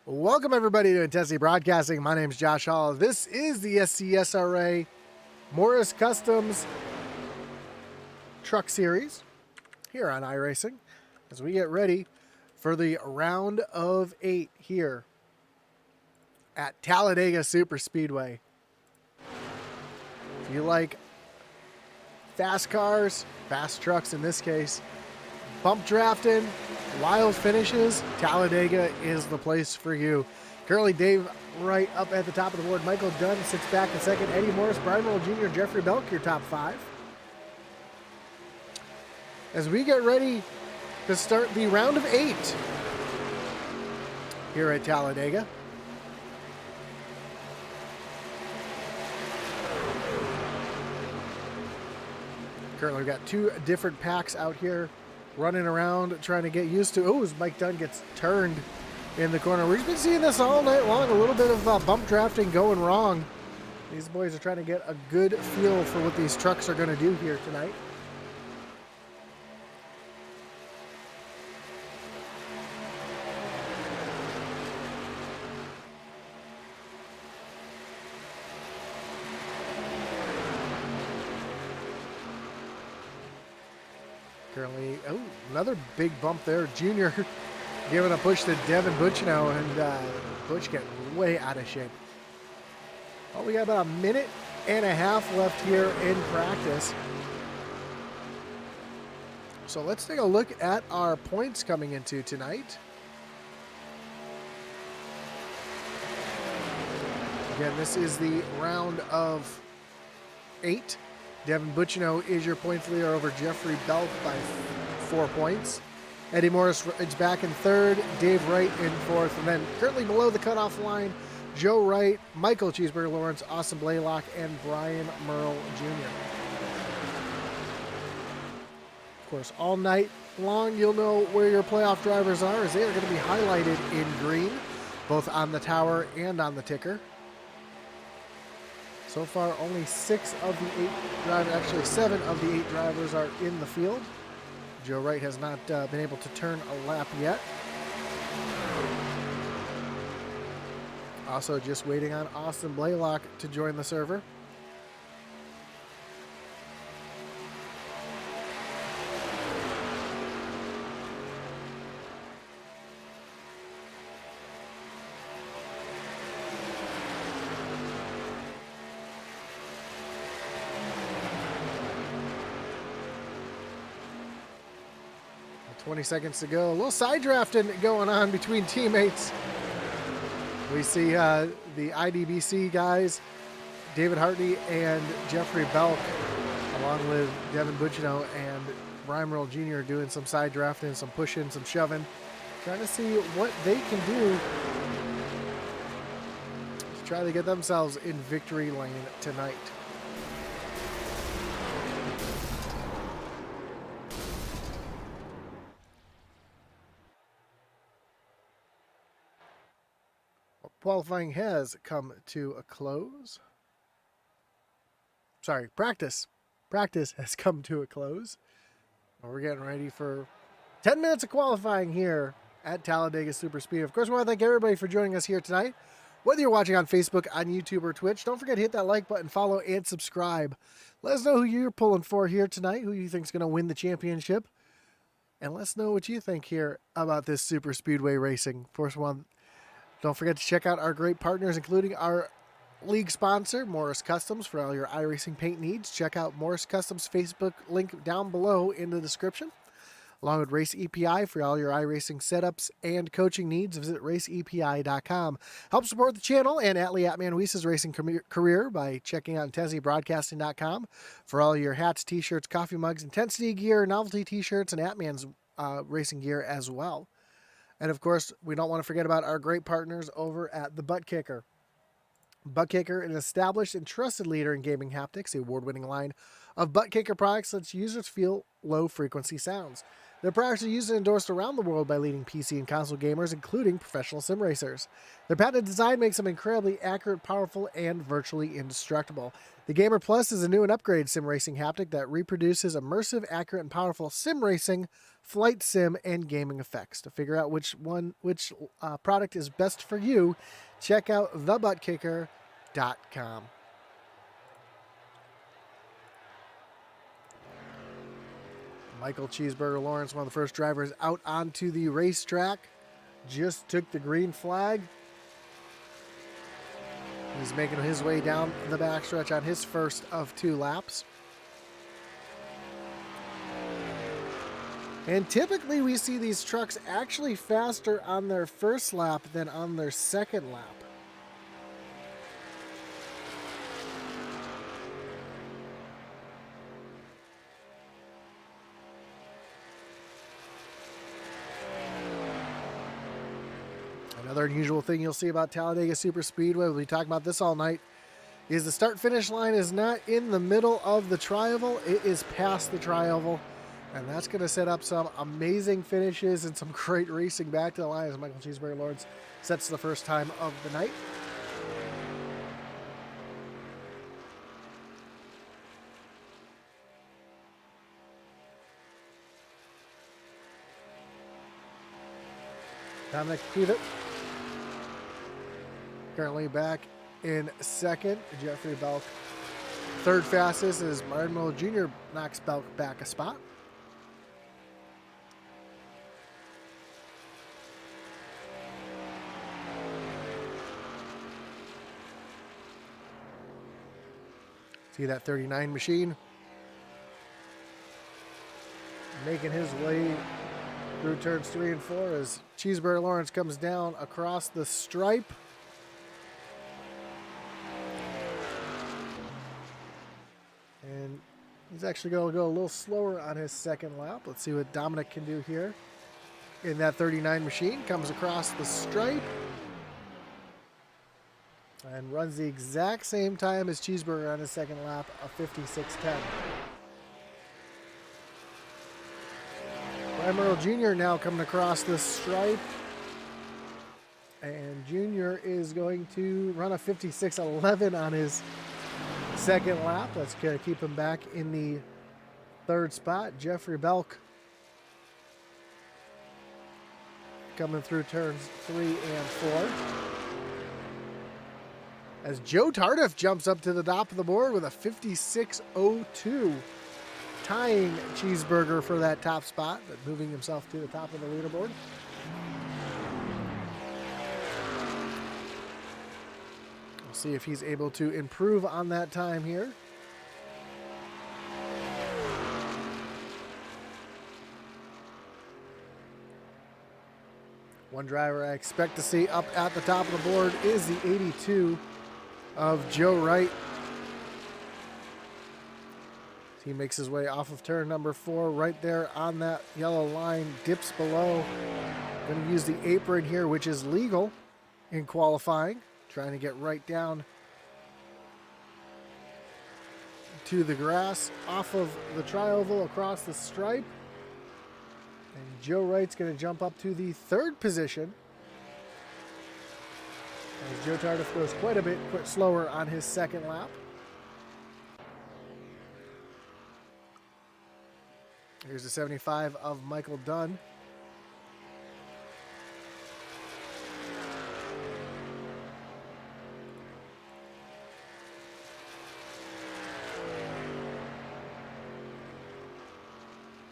Welcome, everybody, to Intensity Broadcasting. My name is Josh Hall. This is the SCSRA Morris Customs Truck Series here on iRacing as we get ready for the round of 8 here at Talladega Superspeedway. If you like fast cars, fast trucks in this case, bump drafting, wild finishes, Talladega is the place for you. Currently, Dave Wright up at the top of the board. Michael Dunn sits back in second. Eddie Morris, Brian Roll Jr., Jeffrey Belk, your top 5. As we get ready to start the round of 8 here at Talladega. Currently, we've got 2 different packs out here running around trying to get used to. Oh, as Mike Dunn gets turned in the corner. We've been seeing this all night long. A little bit of bump drafting going wrong. These boys are trying to get a good feel for what these trucks are going to do here tonight. Currently, oh, another big bump there. Junior giving a push to Devin Butchino, and Butch getting way out of shape. Well, we got about a minute and a half left here in practice. So let's take a look at our points coming into tonight. Again, this is the round of 8. Devin Butchino is your points leader over Jeffrey Belk by 4 points. Eddie Morris is back in 3rd, Dave Wright in 4th, and then currently below the cutoff line, Joe Wright, Michael Cheeseburger Lawrence, Austin Blaylock, and Brian Merle Jr. Of course, all night long, you'll know where your playoff drivers are, as they are going to be highlighted in green, both on the tower and on the ticker. So far, only 6 of the 8 drivers, actually 7 of the 8 drivers are in the field. Joe Wright has not been able to turn a lap yet. Also just waiting on Austin Blaylock to join the server. With 20 seconds to go. A little side drafting going on between teammates. We see the IDBC guys, David Hartney and Jeffrey Belk, along with Devin Butchino and Brian Merle Jr. doing some side drafting, some pushing, some shoving, trying to see what they can do to try to get themselves in victory lane tonight. Qualifying has come to a close. Sorry, practice. Practice has come to a close. We're getting ready for 10 minutes of qualifying here at Talladega Superspeedway. Of course, we want to thank everybody for joining us here tonight. Whether you're watching on Facebook, on YouTube, or Twitch, don't forget to hit that like button, follow, and subscribe. Let us know who you're pulling for here tonight, who you think is going to win the championship. And let us know what you think here about this Superspeedway racing. Of course, don't forget to check out our great partners, including our league sponsor, Morris Customs, for all your iRacing paint needs. Check out Morris Customs' Facebook link down below in the description. Along with Race EPI for all your iRacing setups and coaching needs, visit raceepi.com. Help support the channel and Atman Weiss's racing career by checking out IntensityBroadcasting.com for all your hats, t-shirts, coffee mugs, intensity gear, novelty t-shirts, and Atman's racing gear as well. And of course, we don't want to forget about our great partners over at the Butt Kicker. Butt Kicker, an established and trusted leader in gaming haptics, the award-winning line of Butt Kicker products lets users feel low-frequency sounds. Their products are used and endorsed around the world by leading PC and console gamers, including professional sim racers. Their patented design makes them incredibly accurate, powerful, and virtually indestructible. The Gamer Plus is a new and upgraded sim racing haptic that reproduces immersive, accurate, and powerful sim racing, flight sim, and gaming effects. To figure out which product is best for you, check out thebuttkicker.com. Michael Cheeseburger Lawrence, one of the first drivers out onto the racetrack, just took the green flag. He's making his way down the backstretch on his first of 2 laps. And typically we see these trucks actually faster on their first lap than on their second lap. Another unusual thing you'll see about Talladega Superspeedway, we'll be talking about this all night, is the start-finish line is not in the middle of the tri-oval, it is past the tri-oval. And that's going to set up some amazing finishes and some great racing back to the line as Michael Cheeseburger Lawrence sets the first time of the night. Dominic Peavitt currently back in second. Jeffrey Belk third fastest as Martin Miller Jr. knocks Belk back a spot. See that 39 machine making his way through turns 3 and 4 as Cheeseburger Lawrence comes down across the stripe. And he's actually going to go a little slower on his second lap. Let's see what Dominic can do here. In that 39 machine, comes across the stripe and runs the exact same time as Cheeseburger on his second lap, a 56.10. Brian Merle Jr. now coming across the stripe. And Jr. is going to run a 56.11 on his second lap. That's going to keep him back in the third spot. Jeffrey Belk coming through turns 3 and 4. As Joe Tardif jumps up to the top of the board with a 56.02, tying Cheeseburger for that top spot, but moving himself to the top of the leaderboard. We'll see if he's able to improve on that time here. One driver I expect to see up at the top of the board is the 82 of Joe Wright. He makes his way off of turn number 4 right there on that yellow line, dips below. Going to use the apron here, which is legal in qualifying. Trying to get right down to the grass off of the tri-oval across the stripe. And Joe Wright's going to jump up to the 3rd position. As Joe Tardif goes quite a bit slower on his second lap. Here's the 75 of Michael Dunn.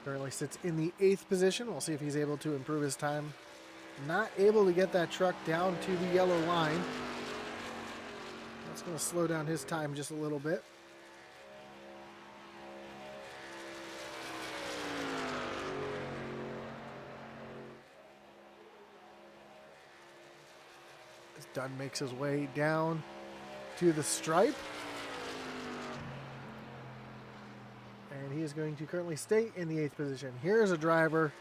Currently sits in the 8th position. We'll see if he's able to improve his time. Not able to get that truck down to the yellow line. That's going to slow down his time just a little bit. As Dunn makes his way down to the stripe. And he is going to currently stay in the 8th position. Here's a driver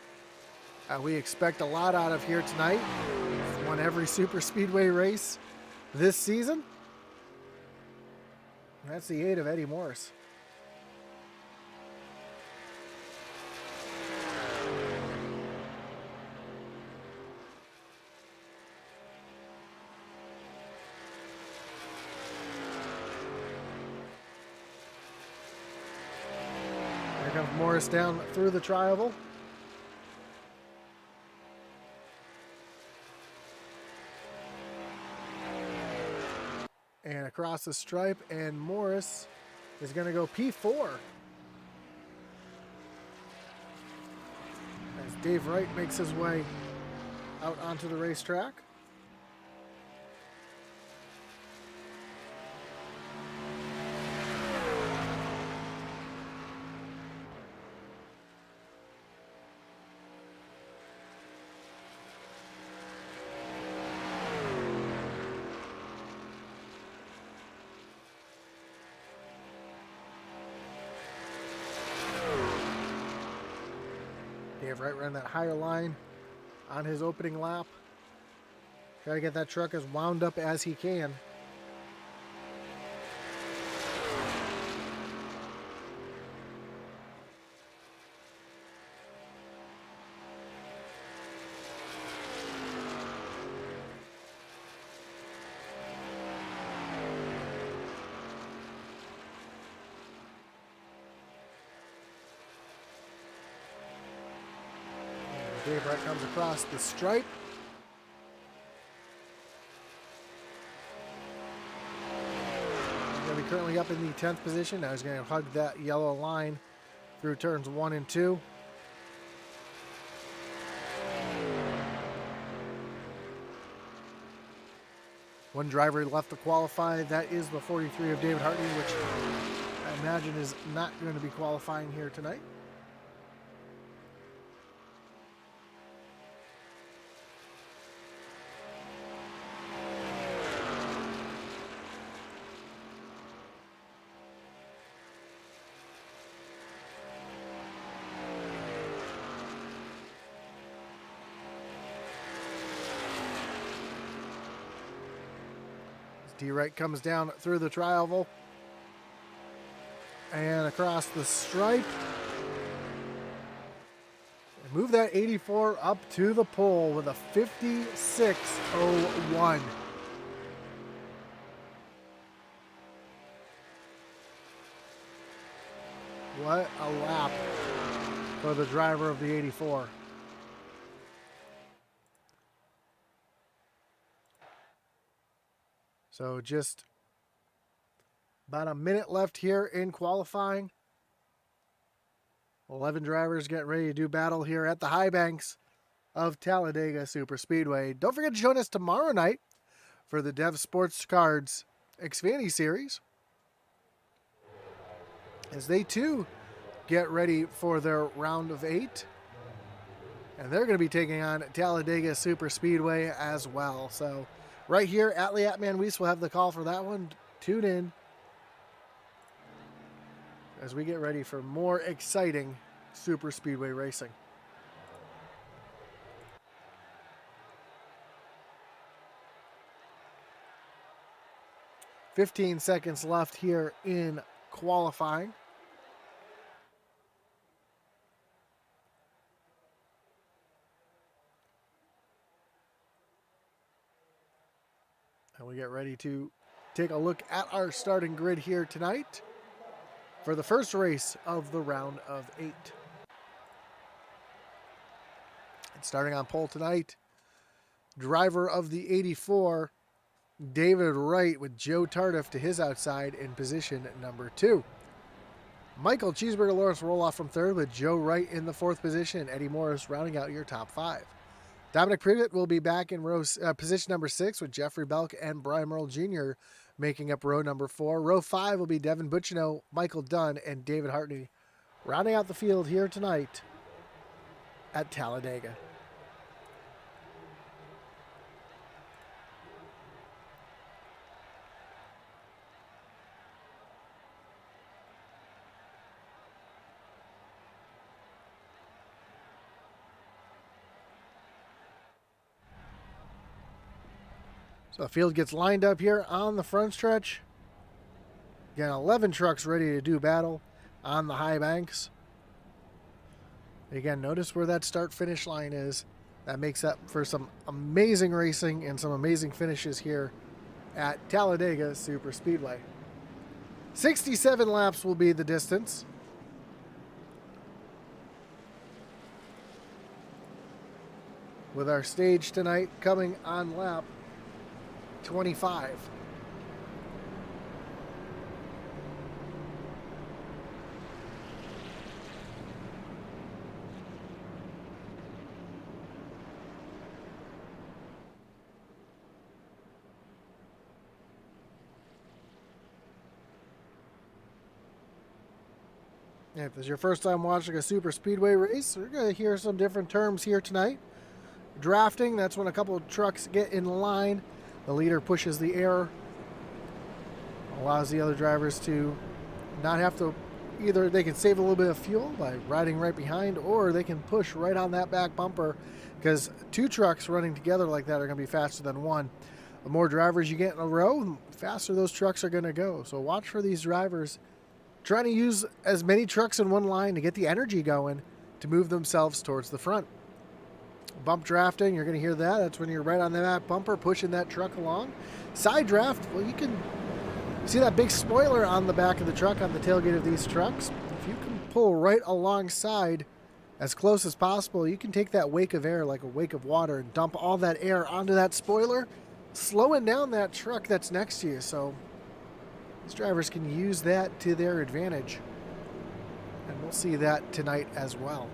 we expect a lot out of here tonight. He's won every super speedway race this season. That's the 8 of Eddie Morris. Here comes Morris down through the tri-oval. And across the stripe, and Morris is going to go P4. As Dave Wright makes his way out onto the racetrack. Dave Wright ran that higher line on his opening lap. Try to get that truck as wound up as he can. Dave Wright comes across the stripe. He's going to be currently up in the 10th position. Now he's going to hug that yellow line through turns 1 and 2. One driver left to qualify. That is the 43 of David Hartney, which I imagine is not going to be qualifying here tonight. D. Wright comes down through the tri-oval and across the stripe. And move that 84 up to the pole with a 56.01. What a lap for the driver of the 84. So just about a minute left here in qualifying. 11 drivers getting ready to do battle here at the high banks of Talladega Superspeedway. Don't forget to join us tomorrow night for the Dev Sports Cards Xfinity Series, as they too get ready for their round of 8. And they're going to be taking on Talladega Superspeedway as well. So right here at Liatman Weiss will have the call for that one. Tune in as we get ready for more exciting super speedway racing. "15 seconds left here in qualifying. And we get ready to take a look at our starting grid here tonight for the first race of the round of 8. And starting on pole tonight, driver of the 84, David Wright, with Joe Tardif to his outside in position number 2. Michael Cheeseburger Lawrence Roloff from 3rd, with Joe Wright in the 4th position. Eddie Morris rounding out your top 5. Dominic Privet will be back in position number 6, with Jeffrey Belk and Brian Merle Jr. making up row number 4. Row 5 will be Devin Buccino, Michael Dunn, and David Hartney, rounding out the field here tonight at Talladega. So the field gets lined up here on the front stretch. Again, 11 trucks ready to do battle on the high banks. Again, notice where that start-finish line is. That makes up for some amazing racing and some amazing finishes here at Talladega Superspeedway. 67 laps will be the distance. With our stage tonight coming on lap 25. If this is your first time watching a super speedway race, we're going to hear some different terms here tonight. Drafting, that's when a couple of trucks get in line. The leader pushes the air, allows the other drivers to not have to, either they can save a little bit of fuel by riding right behind, or they can push right on that back bumper, because 2 trucks running together like that are going to be faster than 1. The more drivers you get in a row, the faster those trucks are going to go. So watch for these drivers trying to use as many trucks in one line to get the energy going to move themselves towards the front. Bump drafting, you're going to hear that. That's when you're right on that bumper, pushing that truck along. Side draft, well, you can see that big spoiler on the back of the truck on the tailgate of these trucks. If you can pull right alongside as close as possible, you can take that wake of air like a wake of water and dump all that air onto that spoiler, slowing down that truck that's next to you. So these drivers can use that to their advantage. And we'll see that tonight as well.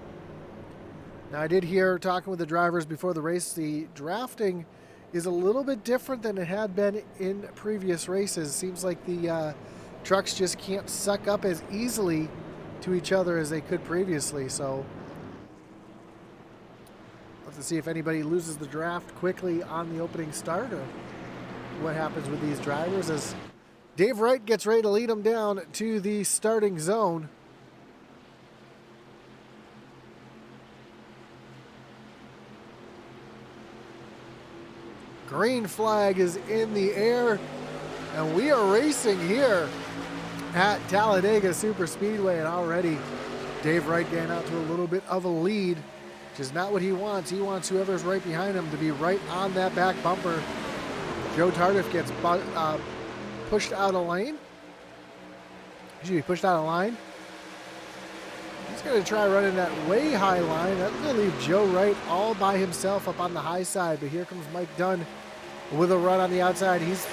Now, I did hear, talking with the drivers before the race, the drafting is a little bit different than it had been in previous races. Seems like the trucks just can't suck up as easily to each other as they could previously. So we'll have to see if anybody loses the draft quickly on the opening start, or what happens with these drivers as Dave Wright gets ready to lead them down to the starting zone. Green flag is in the air, and we are racing here at Talladega Superspeedway, and already Dave Wright getting out to a little bit of a lead, which is not what he wants. He wants whoever's right behind him to be right on that back bumper. Joe Tardif gets pushed out of lane. He should be pushed out of line. He's going to try running that way high line. That's going to leave Joe Wright all by himself up on the high side. But here comes Mike Dunn with a run on the outside. He's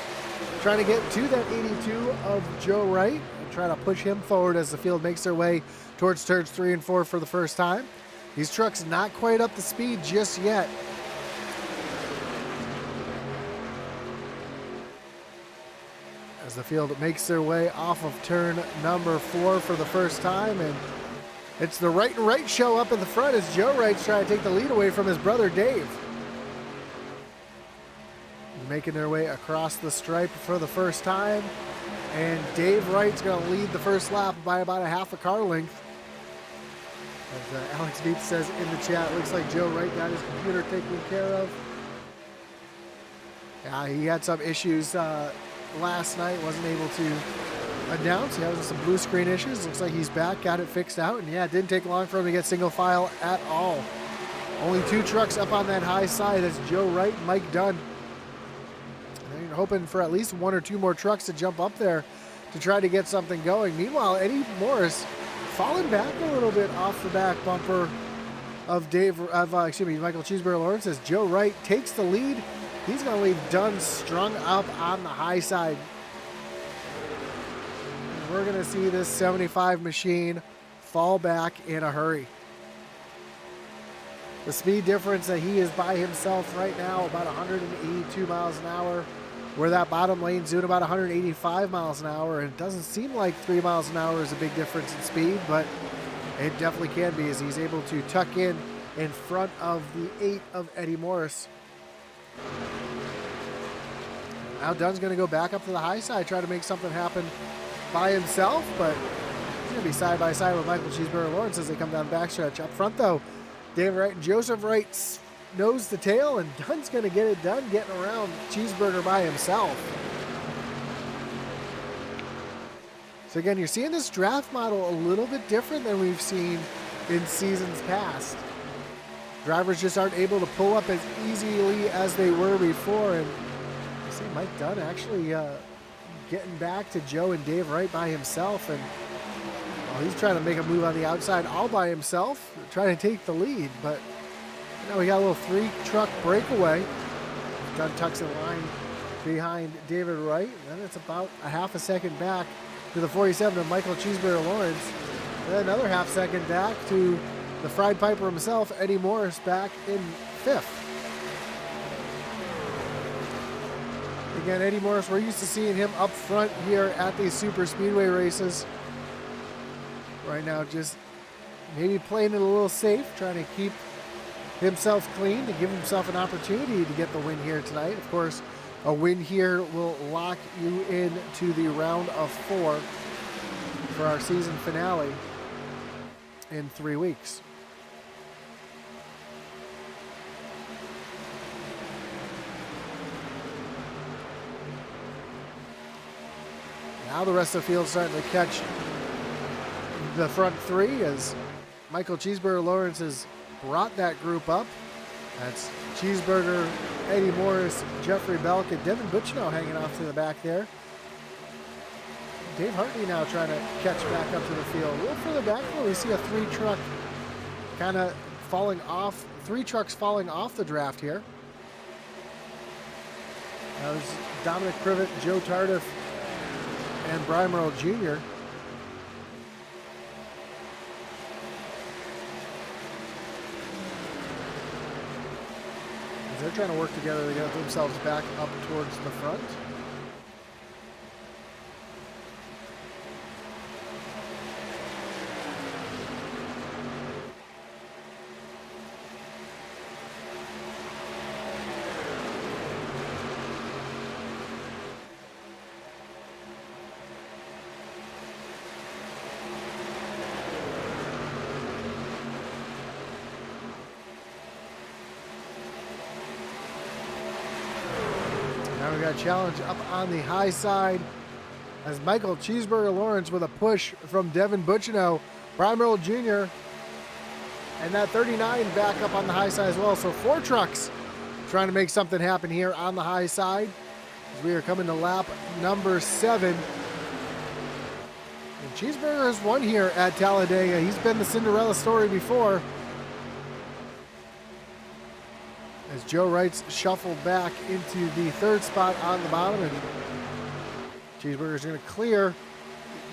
trying to get to that 82 of Joe Wright and try to push him forward as the field makes their way towards turns 3 and 4 for the first time. These trucks not quite up to speed just yet. As the field makes their way off of turn number 4 for the first time, and it's the Wright and Wright show up in the front as Joe Wright's trying to take the lead away from his brother Dave. Making their way across the stripe for the first time, and Dave Wright's going to lead the first lap by about a half a car length. As Alex Beats says in the chat, looks like Joe Wright got his computer taken care of. Yeah, he had some issues last night, wasn't able to announce. He had some blue screen issues. Looks like he's back, got it fixed out, and yeah, it didn't take long for him to get single file at all. Only 2 trucks up on that high side. That's Joe Wright and Mike Dunn. And they're hoping for at least 1 or 2 more trucks to jump up there to try to get something going. Meanwhile, Eddie Morris falling back a little bit off the back bumper of Michael Cheeseburger Lawrence as Joe Wright takes the lead. He's going to leave Dunn strung up on the high side. And we're going to see this 75 machine fall back in a hurry. The speed difference that he is by himself right now, about 182 miles an hour. where that bottom lane's doing about 185 miles an hour, and it doesn't seem like 3 miles an hour is a big difference in speed, but it definitely can be, as he's able to tuck in front of the 8 of Eddie Morris. Now Dunn's going to go back up to the high side, try to make something happen by himself, but he's going to be side by side with Michael Cheeseburger Lawrence as they come down the backstretch. Up front, though, David Wright and Joseph Wright nose to tail, and Dunn's going to get it done getting around Cheeseburger by himself. So again, you're seeing this draft model a little bit different than we've seen in seasons past. Drivers just aren't able to pull up as easily as they were before, and you see Mike Dunn actually getting back to Joe and Dave Wright by himself, and he's trying to make a move on the outside all by himself, trying to take the lead, but now we got a little 3-truck breakaway. Dunn tucks in line behind David Wright, and then it's about a half a second back to the 47 of Michael Cheeseburger Lawrence, and then another half second back to the Fried Piper himself, Eddie Morris, back in 5th. Again, Eddie Morris, we're used to seeing him up front here at these super speedway races. Right now, just maybe playing it a little safe, trying to keep himself clean to give himself an opportunity to get the win here tonight. Of course, a win here will lock you into the round of 4 for our season finale in 3 weeks. Now the rest of the field starting to catch the front 3 as Michael Cheeseburger Lawrence has brought that group up. That's Cheeseburger, Eddie Morris, Jeffrey Belk, and Devin Butchino hanging off to the back there. Dave Hartney now trying to catch back up to the field. A little further back, we see a 3-truck kind of falling off, 3 trucks falling off the draft here. That was Dominic Privet, Joe Tardif, and Brian Merle Jr. They're trying to work together to get themselves back up towards the front. We got a challenge up on the high side as Michael Cheeseburger Lawrence with a push from Devin Butchino, Brian Merle Jr., and that 39 back up on the high side as well. So 4 trucks trying to make something happen here on the high side as we are coming to lap number 7. And Cheeseburger has won here at Talladega. He's been the Cinderella story before, as Joe Wright's shuffled back into the 3rd spot on the bottom, and Cheeseburger's going to clear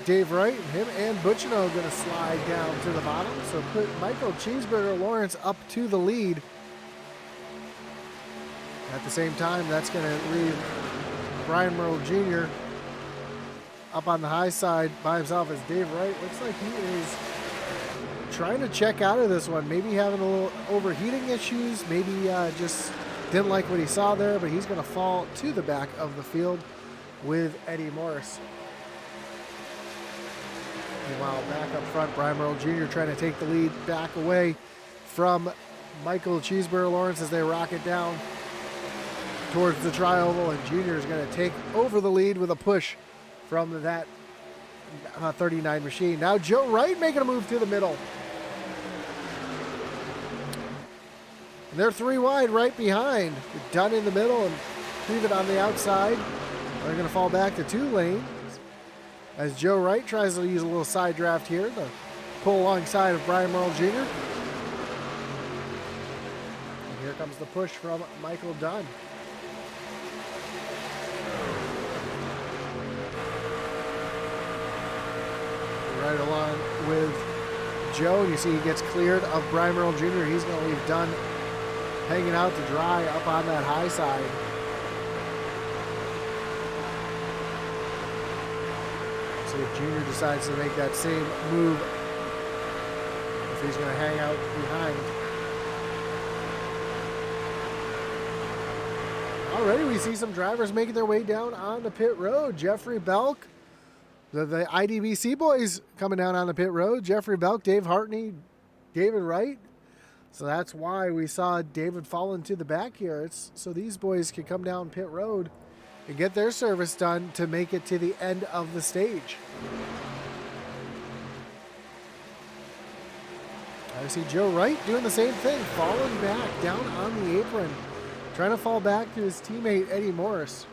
Dave Wright, and him and Butchino going to slide down to the bottom, so put Michael Cheeseburger Lawrence up to the lead. At the same time, that's going to leave Brian Merle Jr. up on the high side by himself, as Dave Wright looks like he is trying to check out of this one, maybe having a little overheating issues, maybe just didn't like what he saw there, but he's going to fall to the back of the field with Eddie Morris. Meanwhile, back up front, Brian Merle Jr. trying to take the lead back away from Michael Cheeseburger Lawrence as they rock it down towards the tri-oval, and Jr. is going to take over the lead with a push from that 39 machine. Now Joe Wright making a move to the middle. And they're 3 wide right behind. Dunn in the middle and Privet on the outside. They're going to fall back to 2 lanes as Joe Wright tries to use a little side draft here to pull alongside of Brian Merle Jr. And here comes the push from Michael Dunn. Right along with Joe, and you see he gets cleared of Brian Merle Jr. He's going to leave Dunn hanging out to dry up on that high side. See if Junior decides to make that same move. If he's going to hang out behind. Already we see some drivers making their way down on the pit road. Jeffrey Belk, the IDBC boys coming down on the pit road. Jeffrey Belk, Dave Hartney, David Wright. So that's why we saw David fall into the back here. It's so these boys can come down pit road and get their service done to make it to the end of the stage. I see Joe Wright doing the same thing, falling back down on the apron, trying to fall back to his teammate Eddie Morris.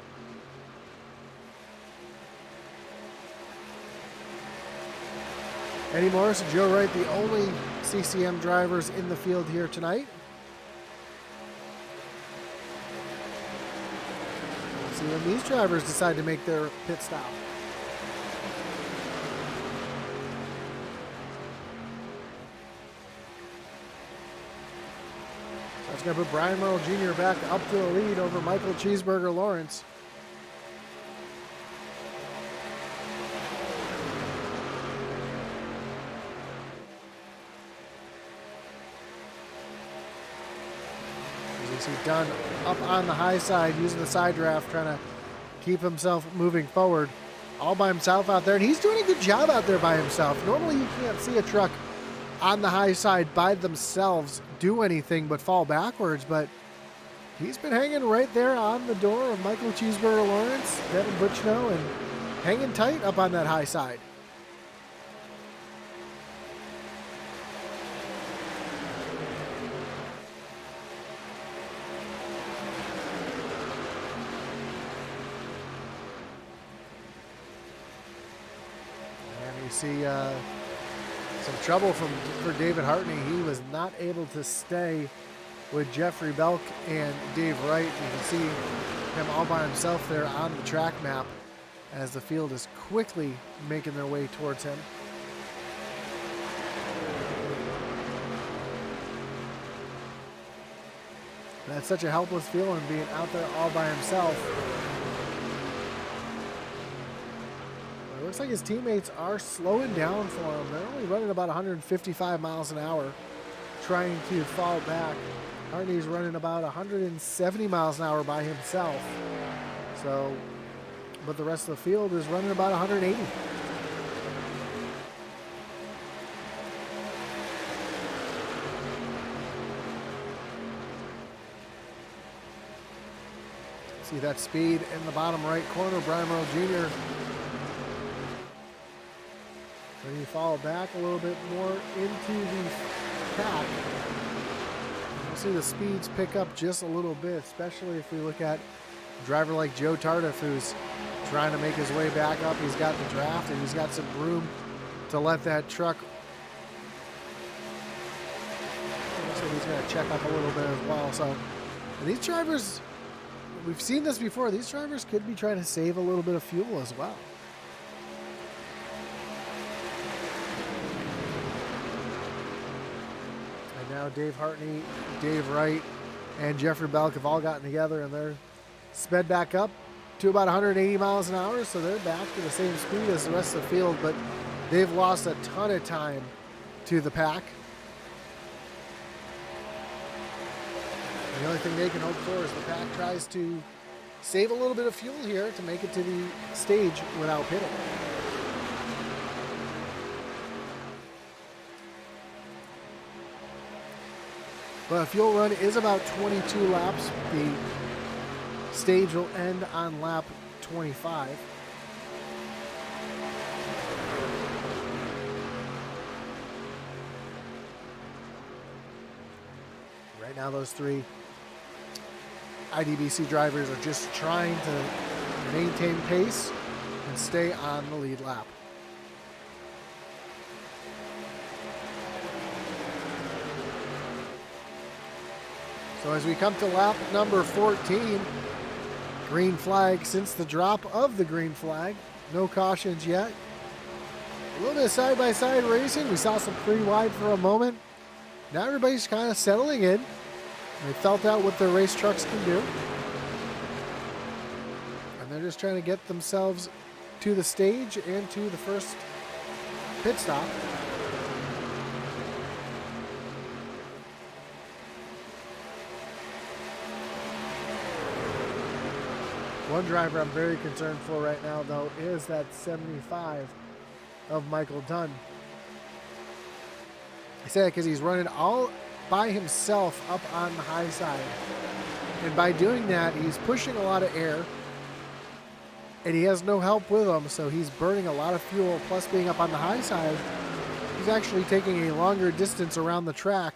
Eddie Morris and Joe Wright, the only CCM drivers in the field here tonight. See when these drivers decide to make their pit stop. So that's going to put Brian Merle Jr. back up to the lead over Michael Cheeseburger Lawrence. See Dunn up on the high side using the side draft, trying to keep himself moving forward all by himself out there, and he's doing a good job out there by himself. Normally you can't see a truck on the high side by themselves do anything but fall backwards, but he's been hanging right there on the door of Michael Cheeseburger Lawrence, Devin Butchno, and hanging tight up on that high side. See some trouble for David Hartney. He was not able to stay with Jeffrey Belk and Dave Wright. You can see him all by himself there on the track map as the field is quickly making their way towards him. That's such a helpless feeling, being out there all by himself. It looks like his teammates are slowing down for him. They're only running about 155 miles an hour, trying to fall back. Hartney's running about 170 miles an hour by himself. So, but the rest of the field is running about 180. See that speed in the bottom right corner, Brian Merle Jr. When you fall back a little bit more into the pack, you'll see the speeds pick up just a little bit, especially if we look at a driver like Joe Tardif, who's trying to make his way back up. He's got the draft and he's got some room to let that truck. So he's going to check up a little bit as well. So and these drivers, we've seen this before, these drivers could be trying to save a little bit of fuel as well. Now Dave Hartney, Dave Wright, and Jeffrey Belk have all gotten together and they're sped back up to about 180 miles an hour, so they're back to the same speed as the rest of the field, but they've lost a ton of time to the pack. And the only thing they can hope for is the pack tries to save a little bit of fuel here to make it to the stage without pitting. But a fuel run is about 22 laps. The stage will end on lap 25. Right now, those three IDBC drivers are just trying to maintain pace and stay on the lead lap. So as we come to lap number 14, green flag since the drop of the green flag. No cautions yet. A little bit of side-by-side racing. We saw some pretty wide for a moment. Now everybody's kind of settling in. They felt out what their race trucks can do. And they're just trying to get themselves to the stage and to the first pit stop. One driver I'm very concerned for right now, though, is that 75 of Michael Dunn. I say that because he's running all by himself up on the high side. And by doing that, he's pushing a lot of air. And he has no help with him, so he's burning a lot of fuel. Plus, being up on the high side, he's actually taking a longer distance around the track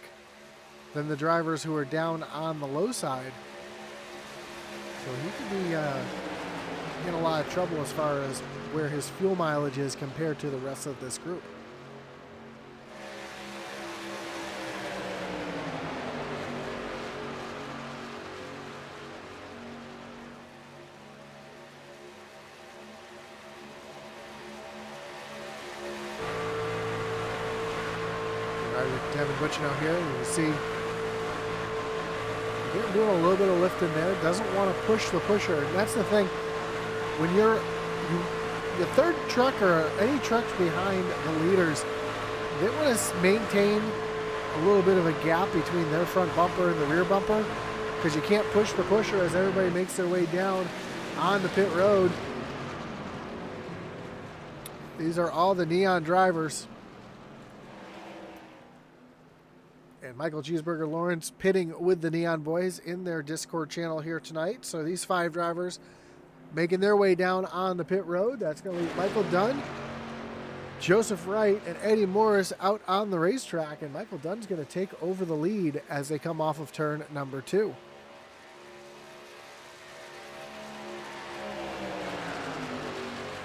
than the drivers who are down on the low side. So he could be in a lot of trouble as far as where his fuel mileage is compared to the rest of this group. Devin Butchino here, you can see they're doing a little bit of lifting there. Doesn't want to push the pusher. And that's the thing. When your third truck or any trucks behind the leaders, they want to maintain a little bit of a gap between their front bumper and the rear bumper, because you can't push the pusher as everybody makes their way down on the pit road. These are all the Neon drivers. And Michael Cheeseburger Lawrence pitting with the Neon Boys in their Discord channel here tonight. So these 5 drivers making their way down on the pit road. That's going to leave Michael Dunn, Joseph Wright, and Eddie Morris out on the racetrack. And Michael Dunn's going to take over the lead as they come off of turn number 2.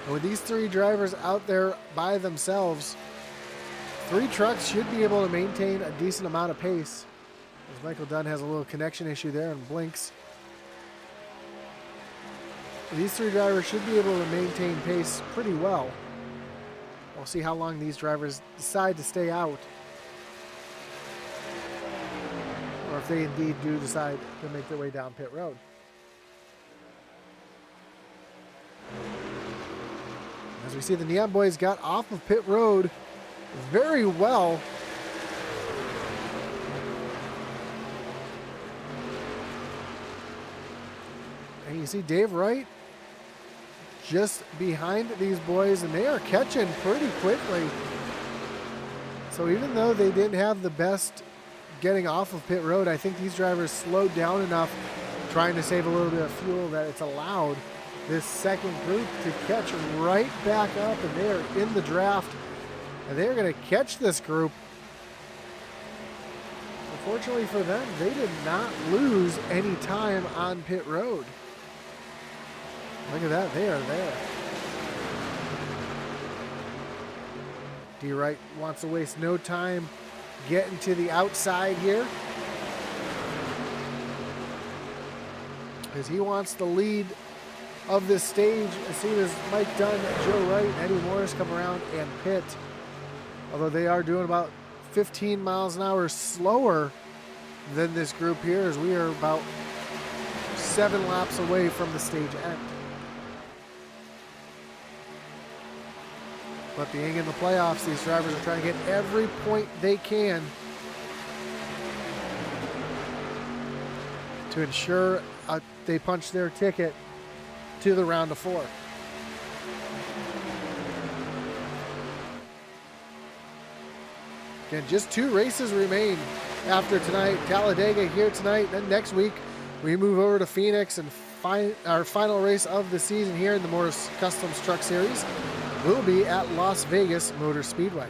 And with these 3 drivers out there by themselves, 3 trucks should be able to maintain a decent amount of pace. As Michael Dunn has a little connection issue there and blinks. These 3 drivers should be able to maintain pace pretty well. We'll see how long these drivers decide to stay out. Or if they indeed do decide to make their way down pit road. As we see, the Neon Boys got off of pit road very well. And you see Dave Wright just behind these boys, and they are catching pretty quickly. So even though they didn't have the best getting off of pit road, I think these drivers slowed down enough trying to save a little bit of fuel that it's allowed this second group to catch right back up, and they are in the draft. And they're going to catch this group. Unfortunately for them, they did not lose any time on pit road. Look at that, they are there. D. Wright wants to waste no time getting to the outside here, because he wants the lead of this stage as soon as Mike Dunn, Joe Wright, and Eddie Morris come around and pit. Although they are doing about 15 miles an hour slower than this group here, as we are about 7 laps away from the stage end. But being in the playoffs, these drivers are trying to get every point they can to ensure they punch their ticket to the round of 4. Again, just 2 races remain after tonight. Talladega here tonight. Then next week, we move over to Phoenix, and our final race of the season here in the Morris Customs Truck Series will be at Las Vegas Motor Speedway.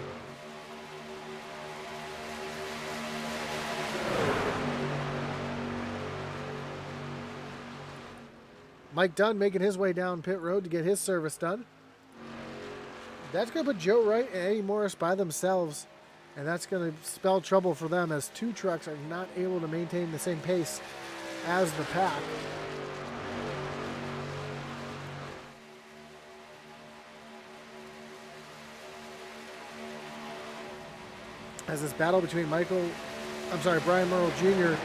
Mike Dunn making his way down pit road to get his service done. That's going to put Joe Wright and Eddie Morris by themselves, and that's going to spell trouble for them, as 2 trucks are not able to maintain the same pace as the pack. As this battle between Brian Merle Jr.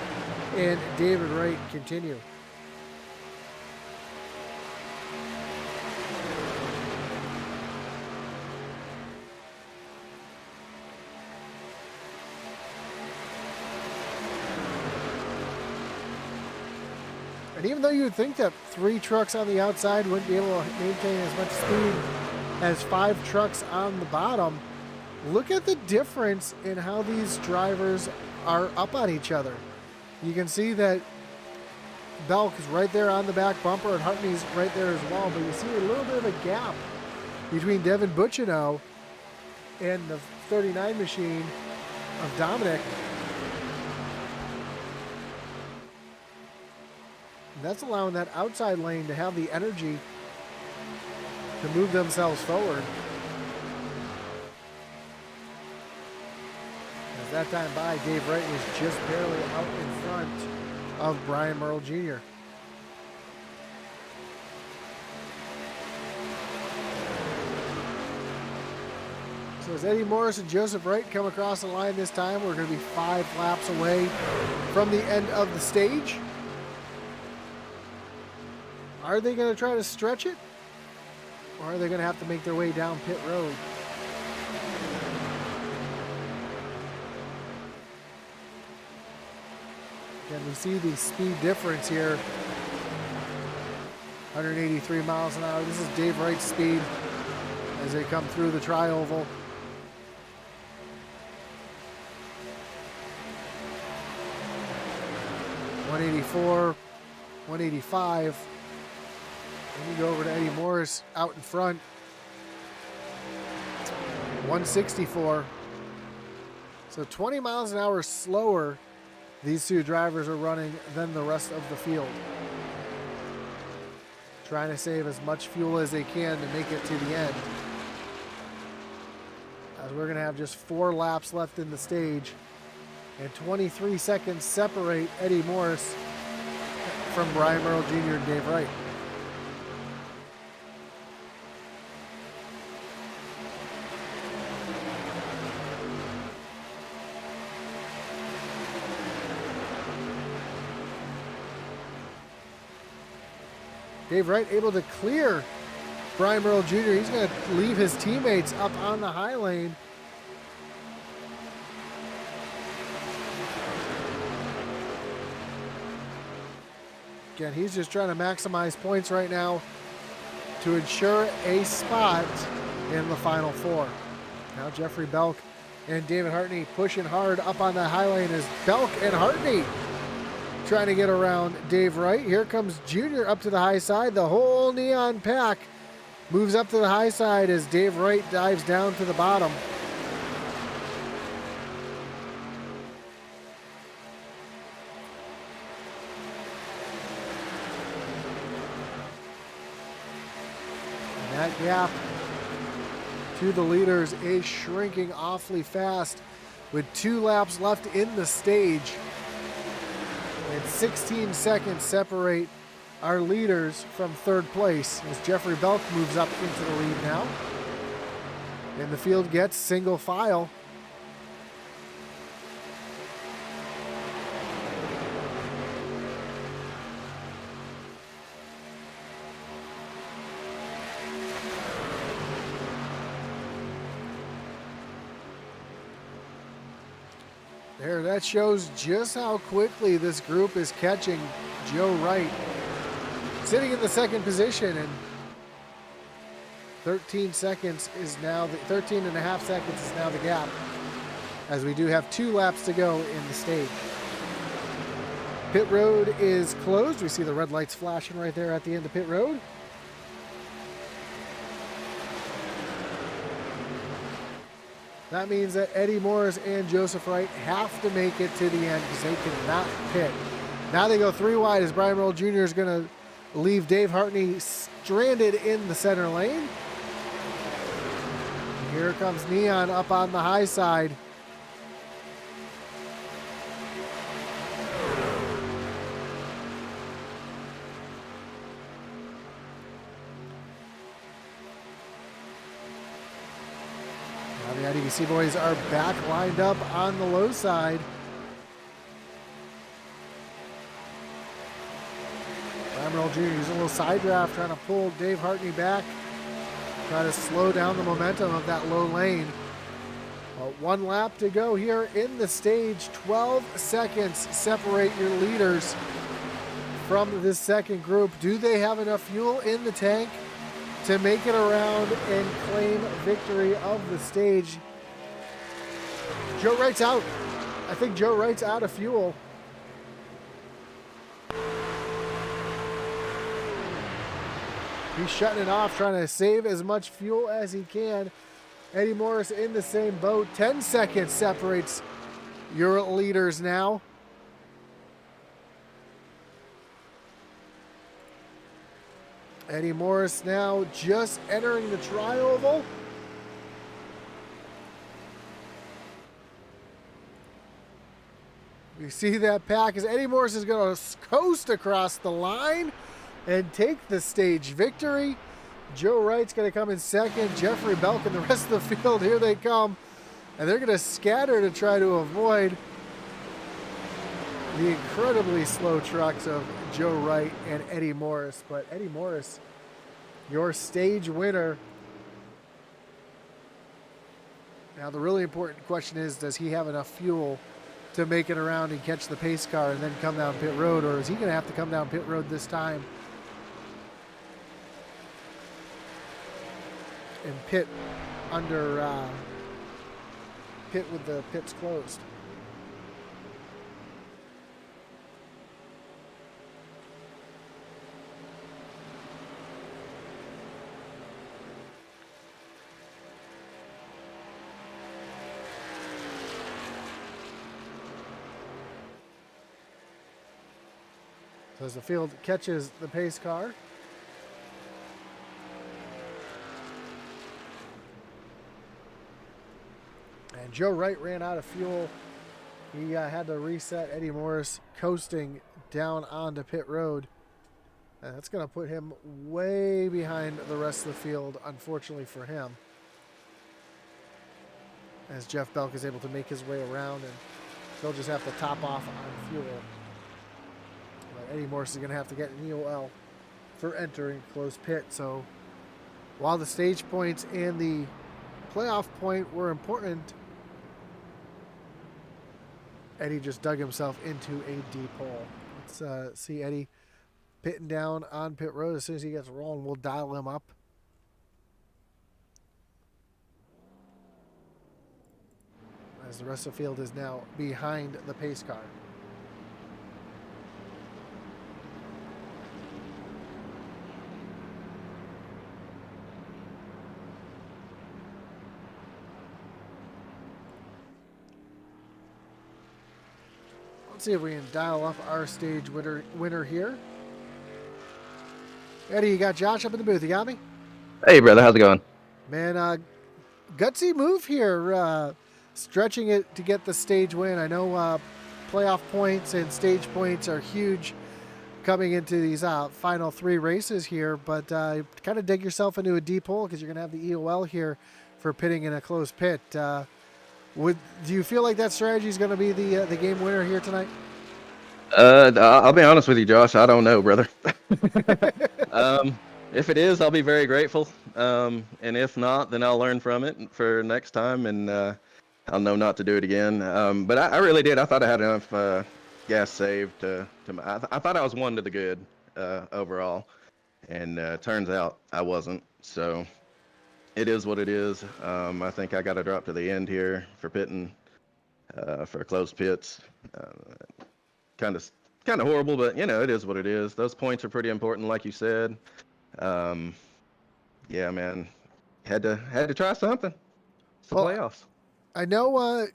and David Wright continue. And even though you would think that 3 trucks on the outside wouldn't be able to maintain as much speed as 5 trucks on the bottom, look at the difference in how these drivers are up on each other. You can see that Belk is right there on the back bumper and Hartney's right there as well, but you see a little bit of a gap between Devin Bucciano and the 39 machine of Dominic. And that's allowing that outside lane to have the energy to move themselves forward. As that time by, Dave Wright was just barely out in front of Brian Merle Jr. So as Eddie Morris and Joseph Wright come across the line this time, we're going to be 5 laps away from the end of the stage. Are they going to try to stretch it? Or are they going to have to make their way down pit road? Again, we see the speed difference here. 183 miles an hour. This is Dave Wright's speed as they come through the tri-oval. .184, 185. Then you go over to Eddie Morris out in front. 164. So 20 miles an hour slower these 2 drivers are running than the rest of the field. Trying to save as much fuel as they can to make it to the end. As we're going to have just 4 laps left in the stage. And 23 seconds separate Eddie Morris from Brian Merle Jr. and Dave Wright. Dave Wright able to clear Brian Merle Jr. He's going to leave his teammates up on the high lane. Again, he's just trying to maximize points right now to ensure a spot in the Final 4. Now Jeffrey Belk and David Hartney pushing hard up on that high lane as Belk and Hartney trying to get around Dave Wright. Here comes Junior up to the high side. The whole Neon pack moves up to the high side as Dave Wright dives down to the bottom. And that gap to the leaders is shrinking awfully fast with 2 laps left in the stage. And 16 seconds separate our leaders from 3rd place as Jeffrey Belk moves up into the lead now. And the field gets single file. There, that shows just how quickly this group is catching Joe Wright. Sitting in the 2nd position, and 13 seconds is now, 13 and a half seconds is now the gap, as we do have 2 laps to go in the stage. Pit road is closed. We see the red lights flashing right there at the end of pit road. That means that Eddie Morris and Joseph Wright have to make it to the end because they cannot pit. Now they go 3 wide as Brian Merle Jr. is going to leave Dave Hartney stranded in the center lane. Here comes Neon up on the high side. Now the IDBC boys are back lined up on the low side. Brian Merle Jr. using a little side draft, trying to pull Dave Hartney back, try to slow down the momentum of that low lane. 1 lap to go here in the stage. 12 seconds separate your leaders. from this second group. Do they have enough fuel in the tank to make it around and claim victory of the stage? Joe Wright's out. I think Joe Wright's out of fuel. He's shutting it off, trying to save as much fuel as he can. Eddie Morris in the same boat. 10 seconds separates your leaders now. Eddie Morris now just entering the tri-oval. We see that pack as Eddie Morris is going to coast across the line and take the stage victory. Joe Wright's going to come in second. Jeffrey Belk and the rest of the field, here they come. And they're going to scatter to try to avoid the incredibly slow trucks of Joe Wright and Eddie Morris. But Eddie Morris, your stage winner. Now the really important question is, does he have enough fuel to make it around and catch the pace car and then come down pit road, or is he going to have to come down pit road this time and pit under pit with the pits closed? So as the field catches the pace car, and Joe Wright ran out of fuel. He had to reset. Eddie Morris coasting down onto pit road. And that's going to put him way behind the rest of the field, unfortunately for him. As Jeff Belk is able to make his way around, and they'll just have to top off on fuel. Eddie Morris is going to have to get an EOL for entering closed pit. So while the stage points and the playoff point were important, Eddie just dug himself into a deep hole. Let's see Eddie pitting down on pit road. As soon as he gets rolling, we'll dial him up. As the rest of the field is now behind the pace car. Let's see if we can dial up our stage winner here. Eddie, you got Josh up in the booth. You got me? Hey, brother. How's it going? Man, gutsy move here. Stretching it to get the stage win. I know playoff points and stage points are huge coming into these final three races here, but kind of dig yourself into a deep hole because you're going to have the EOL here for pitting in a closed pit. Do you feel like that strategy is going to be the game winner here tonight? I'll be honest with you, Josh. I don't know, brother. If it is, I'll be very grateful. And if not, then I'll learn from it for next time, and I'll know not to do it again. But I really did. I thought I had enough gas saved I thought I was one to the good overall, and turns out I wasn't. So it is what it is. I think I got to drop to the end here for pitting for closed pits. Kind of horrible, but it is what it is. Those points are pretty important, like you said. Yeah, man, had to try something. It's the playoffs. I know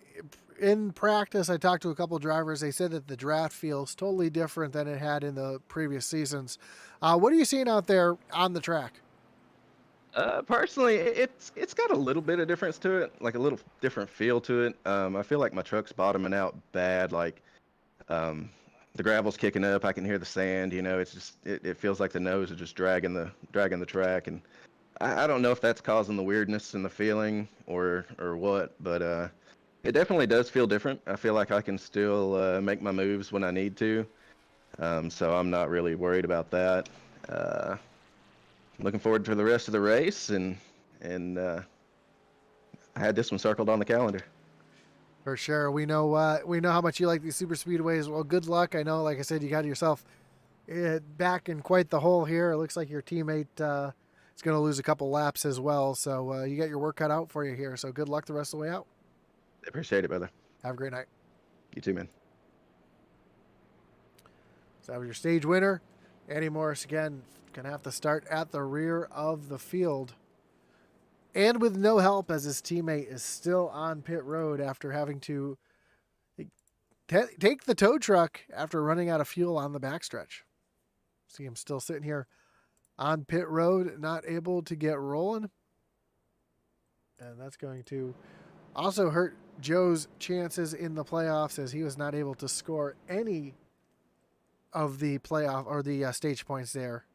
in practice, I talked to a couple of drivers. They said that the draft feels totally different than it had in the previous seasons. What are you seeing out there on the track? Personally, it's got a little bit of difference to it, like a little different feel to it. I feel like my truck's bottoming out bad. Like the gravel's kicking up. I can hear the sand. It's just it feels like the nose is just dragging the track, and I don't know if that's causing the weirdness in the feeling or what, but it definitely does feel different. I feel like I can still make my moves when I need to, so I'm not really worried about that. Looking forward to the rest of the race, and I had this one circled on the calendar. For sure. We know how much you like these super speedways. Well, good luck. I know, like I said, you got yourself back in quite the hole here. It looks like your teammate is going to lose a couple laps as well. So you got your work cut out for you here. So good luck the rest of the way out. Appreciate it, brother. Have a great night. You too, man. So that was your stage winner. Eddie Morris again going to have to start at the rear of the field. And with no help, as his teammate is still on pit road after having to take the tow truck after running out of fuel on the backstretch. See him still sitting here on pit road, not able to get rolling. And that's going to also hurt Joe's chances in the playoffs, as he was not able to score any of the playoff or the stage points there.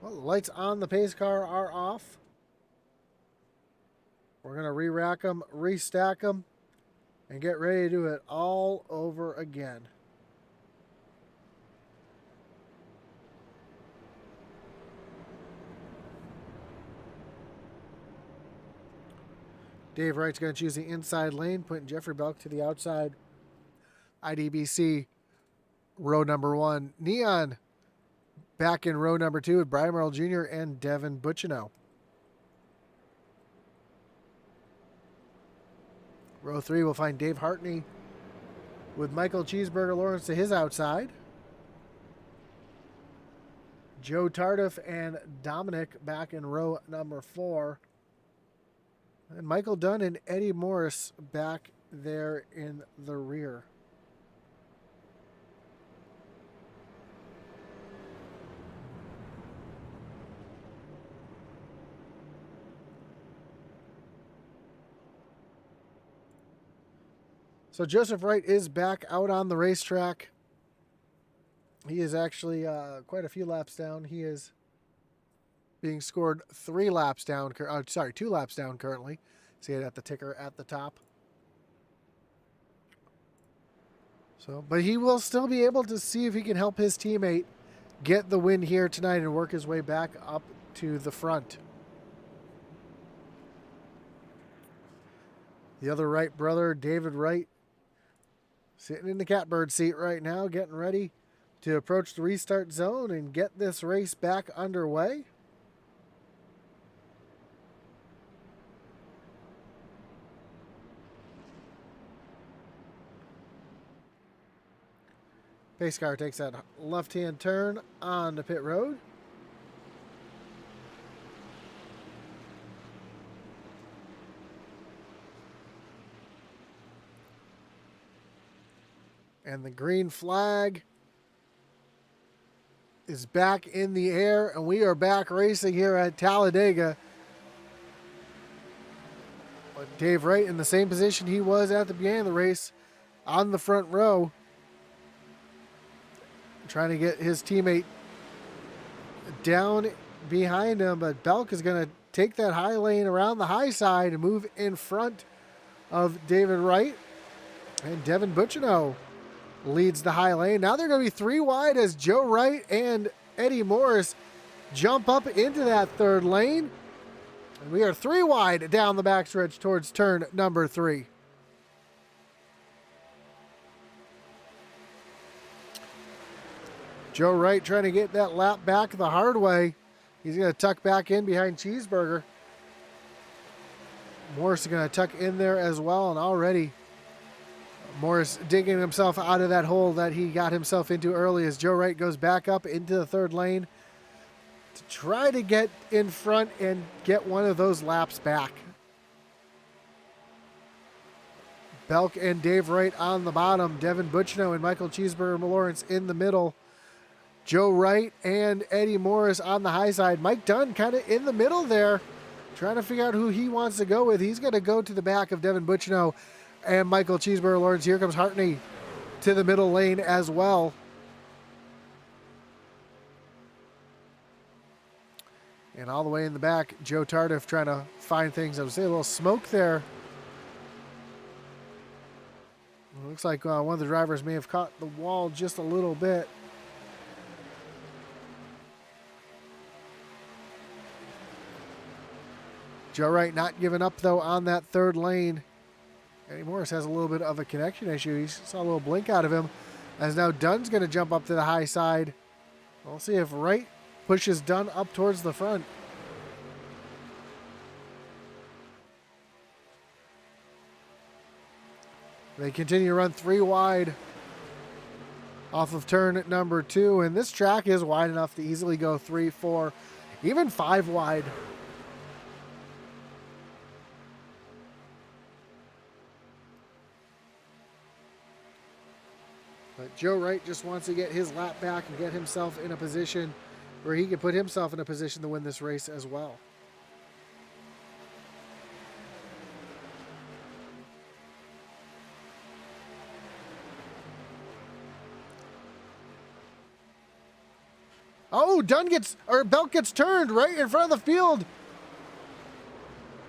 Well, the lights on the pace car are off. We're going to re-rack them, restack them, and get ready to do it all over again. Dave Wright's going to choose the inside lane, putting Jeffrey Belk to the outside. IDBC, row number 1. Neon back in row number 2 with Brian Merle Jr. and Devin Butchino. Row 3 will find Dave Hartney with Michael Cheeseburger Lawrence to his outside. Joe Tardif and Dominic back in row number 4. And Michael Dunn and Eddie Morris back there in the rear. So Joseph Wright is back out on the racetrack. He is actually quite a few laps down. He is being scored 2 laps down currently. See it at the ticker at the top. So, but he will still be able to see if he can help his teammate get the win here tonight and work his way back up to the front. The other Wright brother, David Wright, sitting in the catbird seat right now, getting ready to approach the restart zone and get this race back underway. Pace car takes that left-hand turn on the pit road. And the green flag is back in the air, and we are back racing here at Talladega. But Dave Wright in the same position he was at the beginning of the race, on the front row, trying to get his teammate down behind him. But Belk is going to take that high lane around the high side and move in front of David Wright. And Devin Butchino leads the high lane. Now they're going to be 3 wide as Joe Wright and Eddie Morris jump up into that 3rd lane. And we are 3 wide down the backstretch towards turn number 3. Joe Wright trying to get that lap back the hard way. He's going to tuck back in behind Cheeseburger. Morris is going to tuck in there as well, and already Morris digging himself out of that hole that he got himself into early as Joe Wright goes back up into the 3rd lane to try to get in front and get one of those laps back. Belk and Dave Wright on the bottom. Devin Butchino and Michael Cheeseburger Lawrence in the middle. Joe Wright and Eddie Morris on the high side. Mike Dunn kind of in the middle there, trying to figure out who he wants to go with. He's going to go to the back of Devin Butchino and Michael Cheeseburger Lawrence. Here comes Hartney to the middle lane as well. And all the way in the back, Joe Tardif trying to find things. I would say a little smoke there. Looks like one of the drivers may have caught the wall just a little bit. Joe Wright not giving up, though, on that third lane. Eddie Morris has a little bit of a connection issue. He saw a little blink out of him. As now Dunn's going to jump up to the high side. We'll see if Wright pushes Dunn up towards the front. They continue to run 3 wide off of turn number 2. And this track is wide enough to easily go 3, 4, even 5 wide. But Joe Wright just wants to get his lap back and get himself in a position where he can put himself in a position to win this race as well. Oh, Belk gets turned right in front of the field.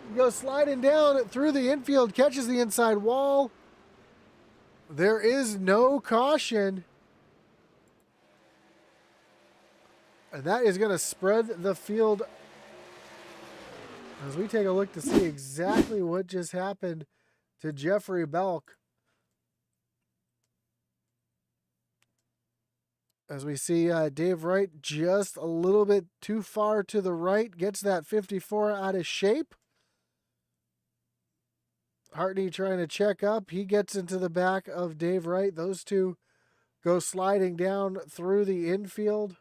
He goes sliding down through the infield, catches the inside wall. There is no caution. And that is going to spread the field as we take a look to see exactly what just happened to Jeffrey Belk. As we see Dave Wright just a little bit too far to the right, gets that 54 out of shape. Hartney trying to check up. He gets into the back of Dave Wright. Those two go sliding down through the infield.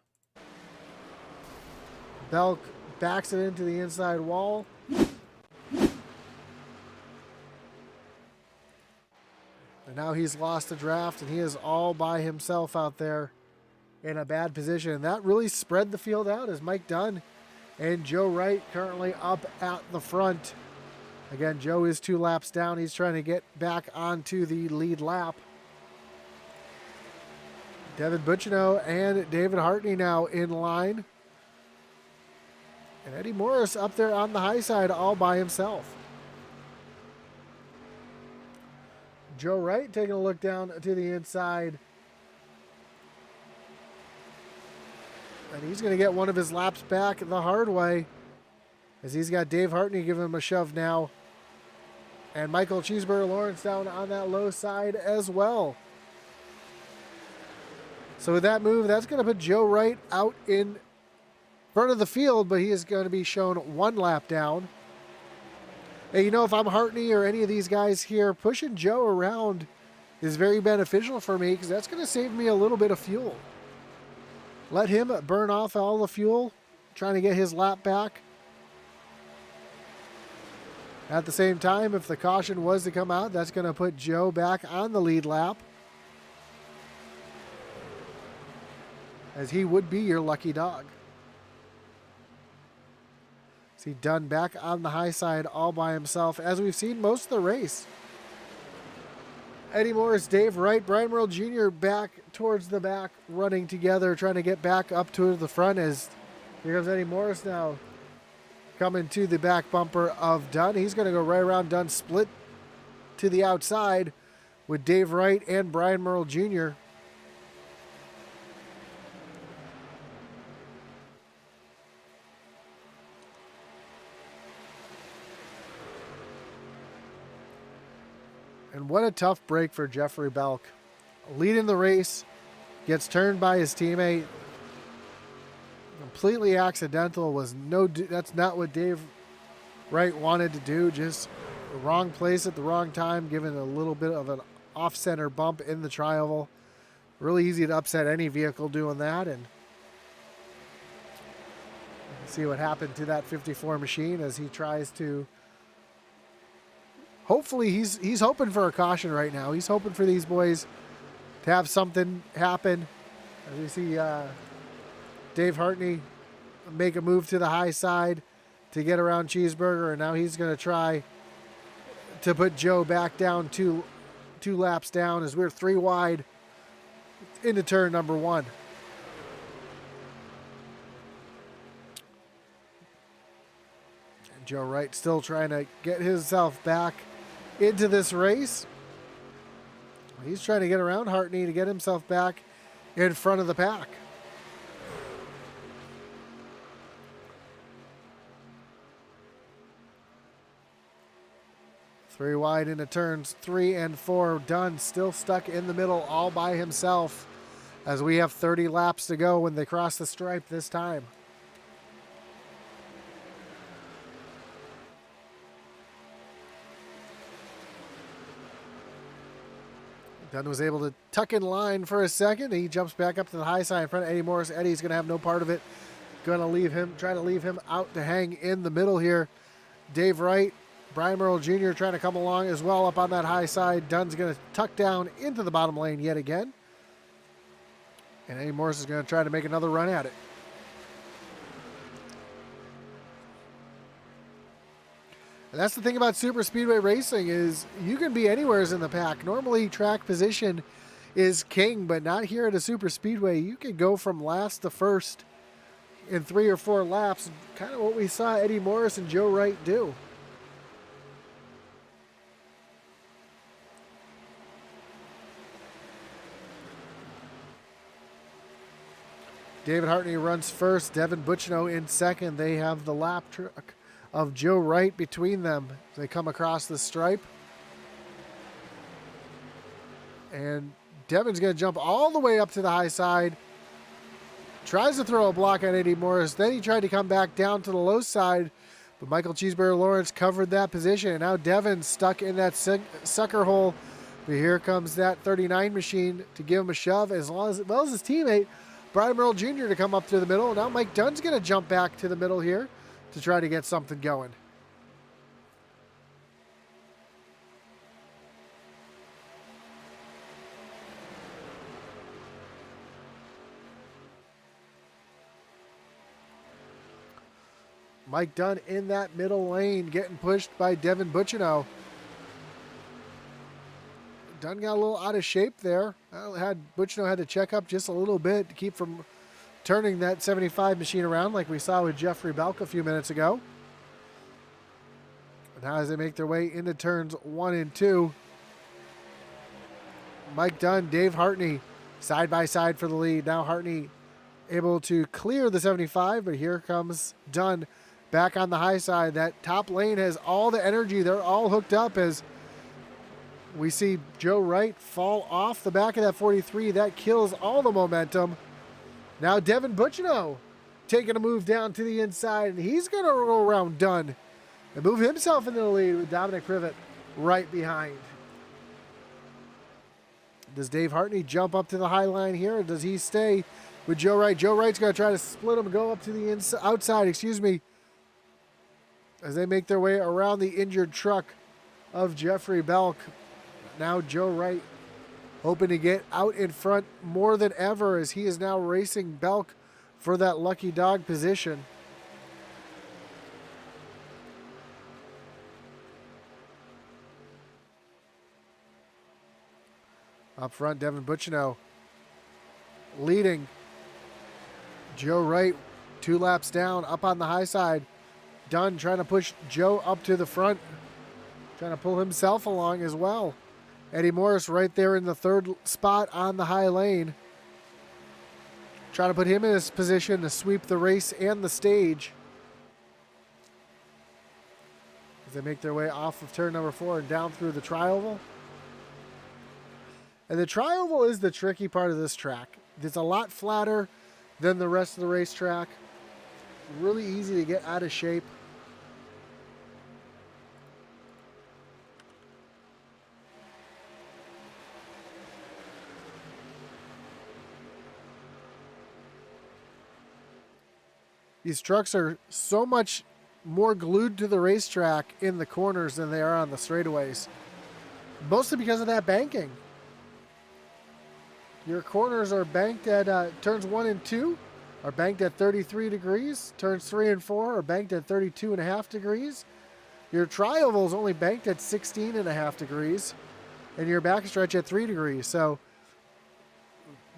Belk backs it into the inside wall. And now he's lost the draft, and he is all by himself out there in a bad position. And that really spread the field out as Mike Dunn and Joe Wright currently up at the front. Again, Joe is 2 laps down. He's trying to get back onto the lead lap. Devin Bucciano and David Hartney now in line. And Eddie Morris up there on the high side all by himself. Joe Wright taking a look down to the inside. And he's going to get one of his laps back the hard way, as he's got Dave Hartney giving him a shove now. And Michael Cheeseburger Lawrence down on that low side as well. So with that move, that's going to put Joe Wright out in front of the field, but he is going to be shown 1 lap down. And you know, if I'm Hartney or any of these guys here, pushing Joe around is very beneficial for me, because that's going to save me a little bit of fuel. Let him burn off all the fuel, trying to get his lap back. At the same time, if the caution was to come out, that's going to put Joe back on the lead lap, as he would be your lucky dog. See Dunn back on the high side all by himself, as we've seen most of the race. Eddie Morris, Dave Wright, Brian Merle Jr. back towards the back, running together, trying to get back up to the front, as here comes Eddie Morris now, coming to the back bumper of Dunn. He's going to go right around Dunn, split to the outside with Dave Wright and Brian Merle Jr. And what a tough break for Jeffrey Belk. Leading the race, gets turned by his teammate. Completely accidental. That's not what Dave Wright wanted to do. Just the wrong place at the wrong time, given a little bit of an off-center bump in the tri-oval. Really easy to upset any vehicle doing that. And see what happened to that 54 machine as he tries to. Hopefully, he's hoping for a caution right now. He's hoping for these boys to have something happen. As we see Dave Hartney make a move to the high side to get around Cheeseburger, and now he's going to try to put Joe back down two laps down, as we're 3 wide into turn number 1. And Joe Wright still trying to get himself back into this race. He's trying to get around Hartney to get himself back in front of the pack. Three wide into turns 3 and 4. Dunn still stuck in the middle all by himself as we have 30 laps to go when they cross the stripe this time. Dunn was able to tuck in line for a second. He jumps back up to the high side in front of Eddie Morris. Eddie's going to have no part of it. Going to leave him, try to leave him out to hang in the middle here. Dave Wright, Brian Merle Jr. trying to come along as well up on that high side. Dunn's going to tuck down into the bottom lane yet again. And Eddie Morris is going to try to make another run at it. And that's the thing about super speedway racing is you can be anywhere in the pack. Normally track position is king, but not here at a super speedway. You can go from last to first in 3 or 4 laps, kind of what we saw Eddie Morris and Joe Wright do. David Hartney runs first, Devin Butchino in second. They have the lap truck of Joe Wright between them as they come across the stripe. And Devin's going to jump all the way up to the high side. Tries to throw a block at Eddie Morris. Then he tried to come back down to the low side, but Michael Cheeseburger Lawrence covered that position. And now Devin's stuck in that sucker hole. But here comes that 39 machine to give him a shove, as well as his teammate, Brian Merle Jr. to come up to the middle. Now Mike Dunn's going to jump back to the middle here to try to get something going. Mike Dunn in that middle lane getting pushed by Devin Butchino. Dunn got a little out of shape there. Butchino had to check up just a little bit to keep from turning that 75 machine around like we saw with Jeffrey Belk a few minutes ago. Now as they make their way into turns 1 and 2, Mike Dunn, Dave Hartney, side by side for the lead. Now Hartney able to clear the 75, but here comes Dunn back on the high side. That top lane has all the energy. They're all hooked up as we see Joe Wright fall off the back of that 43. That kills all the momentum. Now Devin Butchino taking a move down to the inside, and he's going to roll around Dunn and move himself into the lead with Dominic Privet right behind. Does Dave Hartney jump up to the high line here, or does he stay with Joe Wright? Joe Wright's going to try to split him and go up to the outside, as they make their way around the injured truck of Jeffrey Belk. Now Joe Wright hoping to get out in front more than ever as he is now racing Belk for that lucky dog position. Up front, Devin Butchino leading. Joe Wright 2 laps down, up on the high side. Dunn trying to push Joe up to the front, trying to pull himself along as well. Eddie Morris right there in the 3rd spot on the high lane. Trying to put him in his position to sweep the race and the stage. As they make their way off of turn number 4 and down through the tri-oval. And the tri-oval is the tricky part of this track. It's a lot flatter than the rest of the racetrack. Really easy to get out of shape. These trucks are so much more glued to the racetrack in the corners than they are on the straightaways. Mostly because of that banking. Your corners are banked at turns 1 and 2 are banked at 33 degrees. Turns 3 and 4 are banked at 32.5 degrees. Your tri-oval is only banked at 16.5 degrees. And your backstretch at 3 degrees. So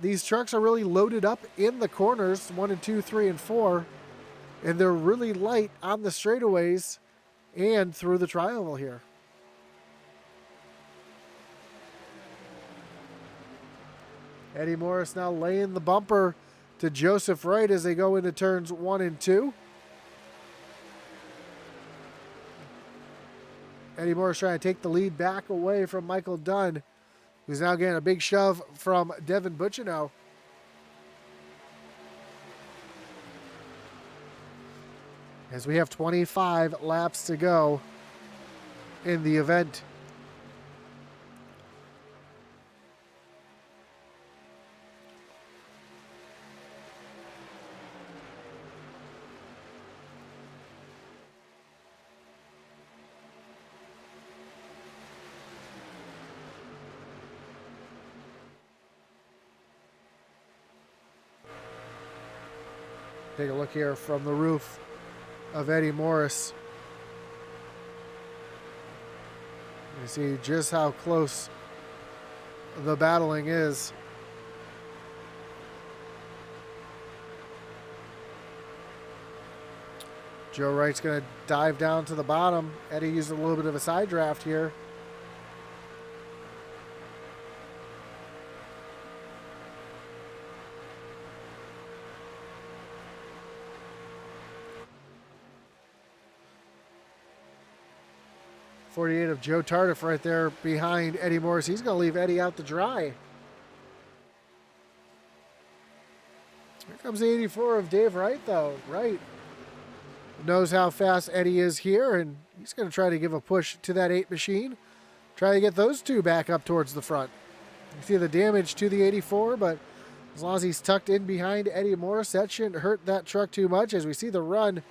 these trucks are really loaded up in the corners, 1 and 2, 3 and 4. And they're really light on the straightaways and through the tri-oval here. Eddie Morris now laying the bumper to Joseph Wright as they go into turns 1 and 2. Eddie Morris trying to take the lead back away from Michael Dunn, who's now getting a big shove from Devin Bucciano. As we have 25 laps to go in the event. Take a look here from the roof of Eddie Morris. You see just how close the battling is. Joe Wright's going to dive down to the bottom. Eddie used a little bit of a side draft here. .48 of Joe Tardif right there behind Eddie Morris. He's going to leave Eddie out to dry. Here comes the 84 of Dave Wright, though. Wright knows how fast Eddie is here, and he's going to try to give a push to that 8 machine. Try to get those two back up towards the front. You see the damage to the 84, but as long as he's tucked in behind Eddie Morris, that shouldn't hurt that truck too much, as we see the run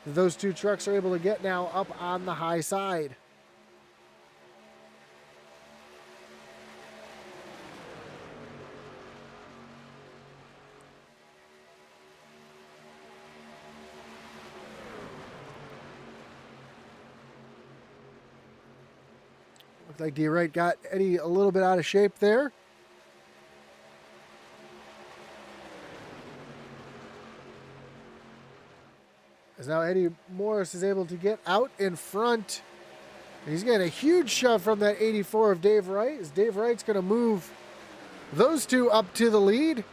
that those two trucks are able to get now up on the high side. Looks like D. Wright got Eddie a little bit out of shape there. As now Eddie Morris is able to get out in front. He's getting a huge shove from that 84 of Dave Wright, as Dave Wright's going to move those two up to the lead.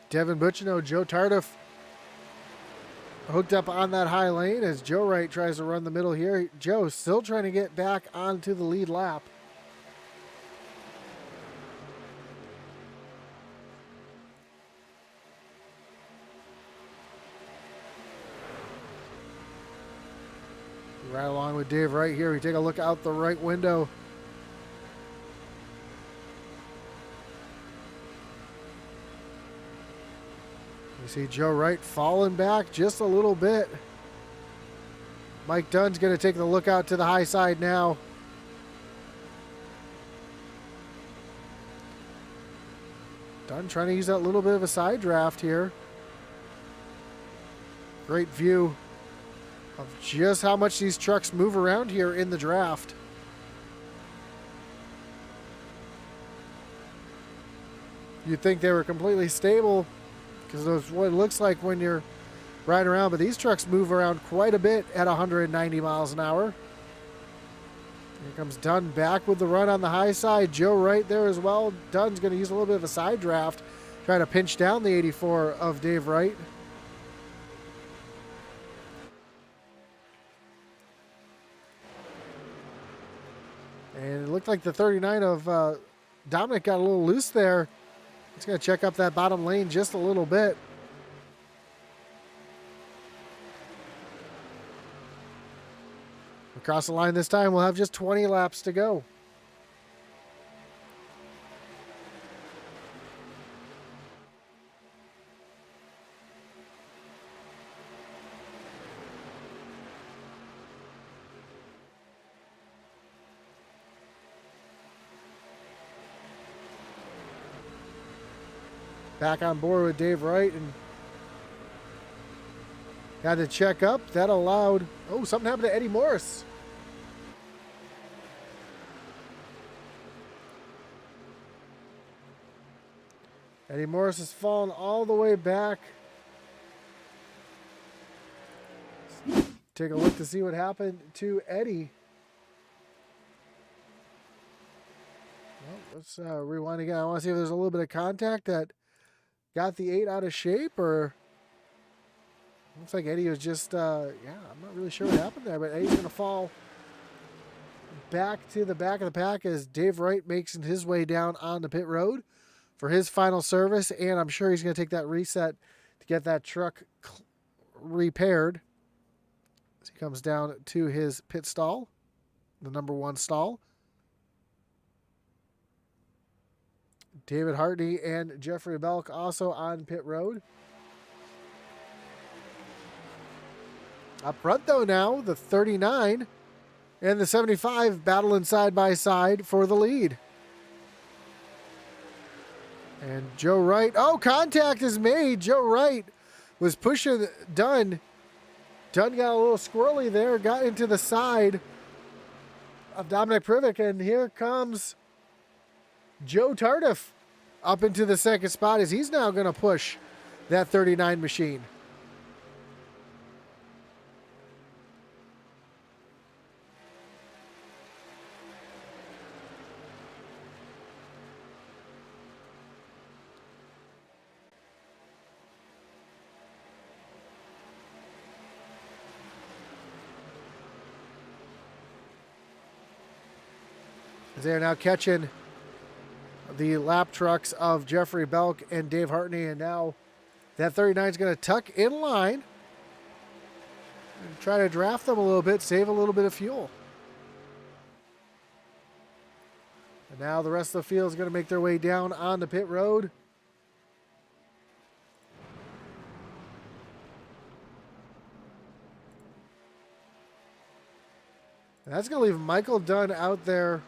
Devin Bucciano, Joe Tardif hooked up on that high lane as Joe Wright tries to run the middle here. Joe still trying to get back onto the lead lap. Right along with Dave Wright here. We take a look out the right window. You see Joe Wright falling back just a little bit. Mike Dunn's going to take the look out to the high side now. Dunn trying to use that little bit of a side draft here. Great view of just how much these trucks move around here in the draft. You'd think they were completely stable, because that's what it looks like when you're riding around. But these trucks move around quite a bit at 190 miles an hour. Here comes Dunn back with the run on the high side. Joe Wright there as well. Dunn's going to use a little bit of a side draft, try to pinch down the 84 of Dave Wright. And it looked like the 39 of Dominic got a little loose there. He's going to check up that bottom lane just a little bit. Across the line this time, we'll have just 20 laps to go. Back on board with Dave Wright and had to check up. That allowed, oh, something happened to Eddie Morris. Eddie Morris has fallen all the way back. take a look to see what happened to Eddie. Well, let's rewind again. I want to see if there's a little bit of contact that got the 8 out of shape, or looks like Eddie was just, I'm not really sure what happened there, but Eddie's going to fall back to the back of the pack as Dave Wright makes his way down on the pit road for his final service, and I'm sure he's going to take that reset to get that truck repaired. As he comes down to his pit stall, the number 1 stall. David Hartney and Jeffrey Belk also on pit road. Up front, though, now, the 39 and the 75 battling side by side for the lead. And Joe Wright, contact is made. Joe Wright was pushing Dunn. Dunn got a little squirrely there, got into the side of Dominic Privick, and here comes Joe Tardif up into the second spot as he's now going to push that 39 machine. As they are now catching the lap trucks of Jeffrey Belk and Dave Hartney, and now that 39 is going to tuck in line and try to draft them a little bit, save a little bit of fuel. And now the rest of the field is going to make their way down on the pit road. And that's going to leave Michael Dunn out there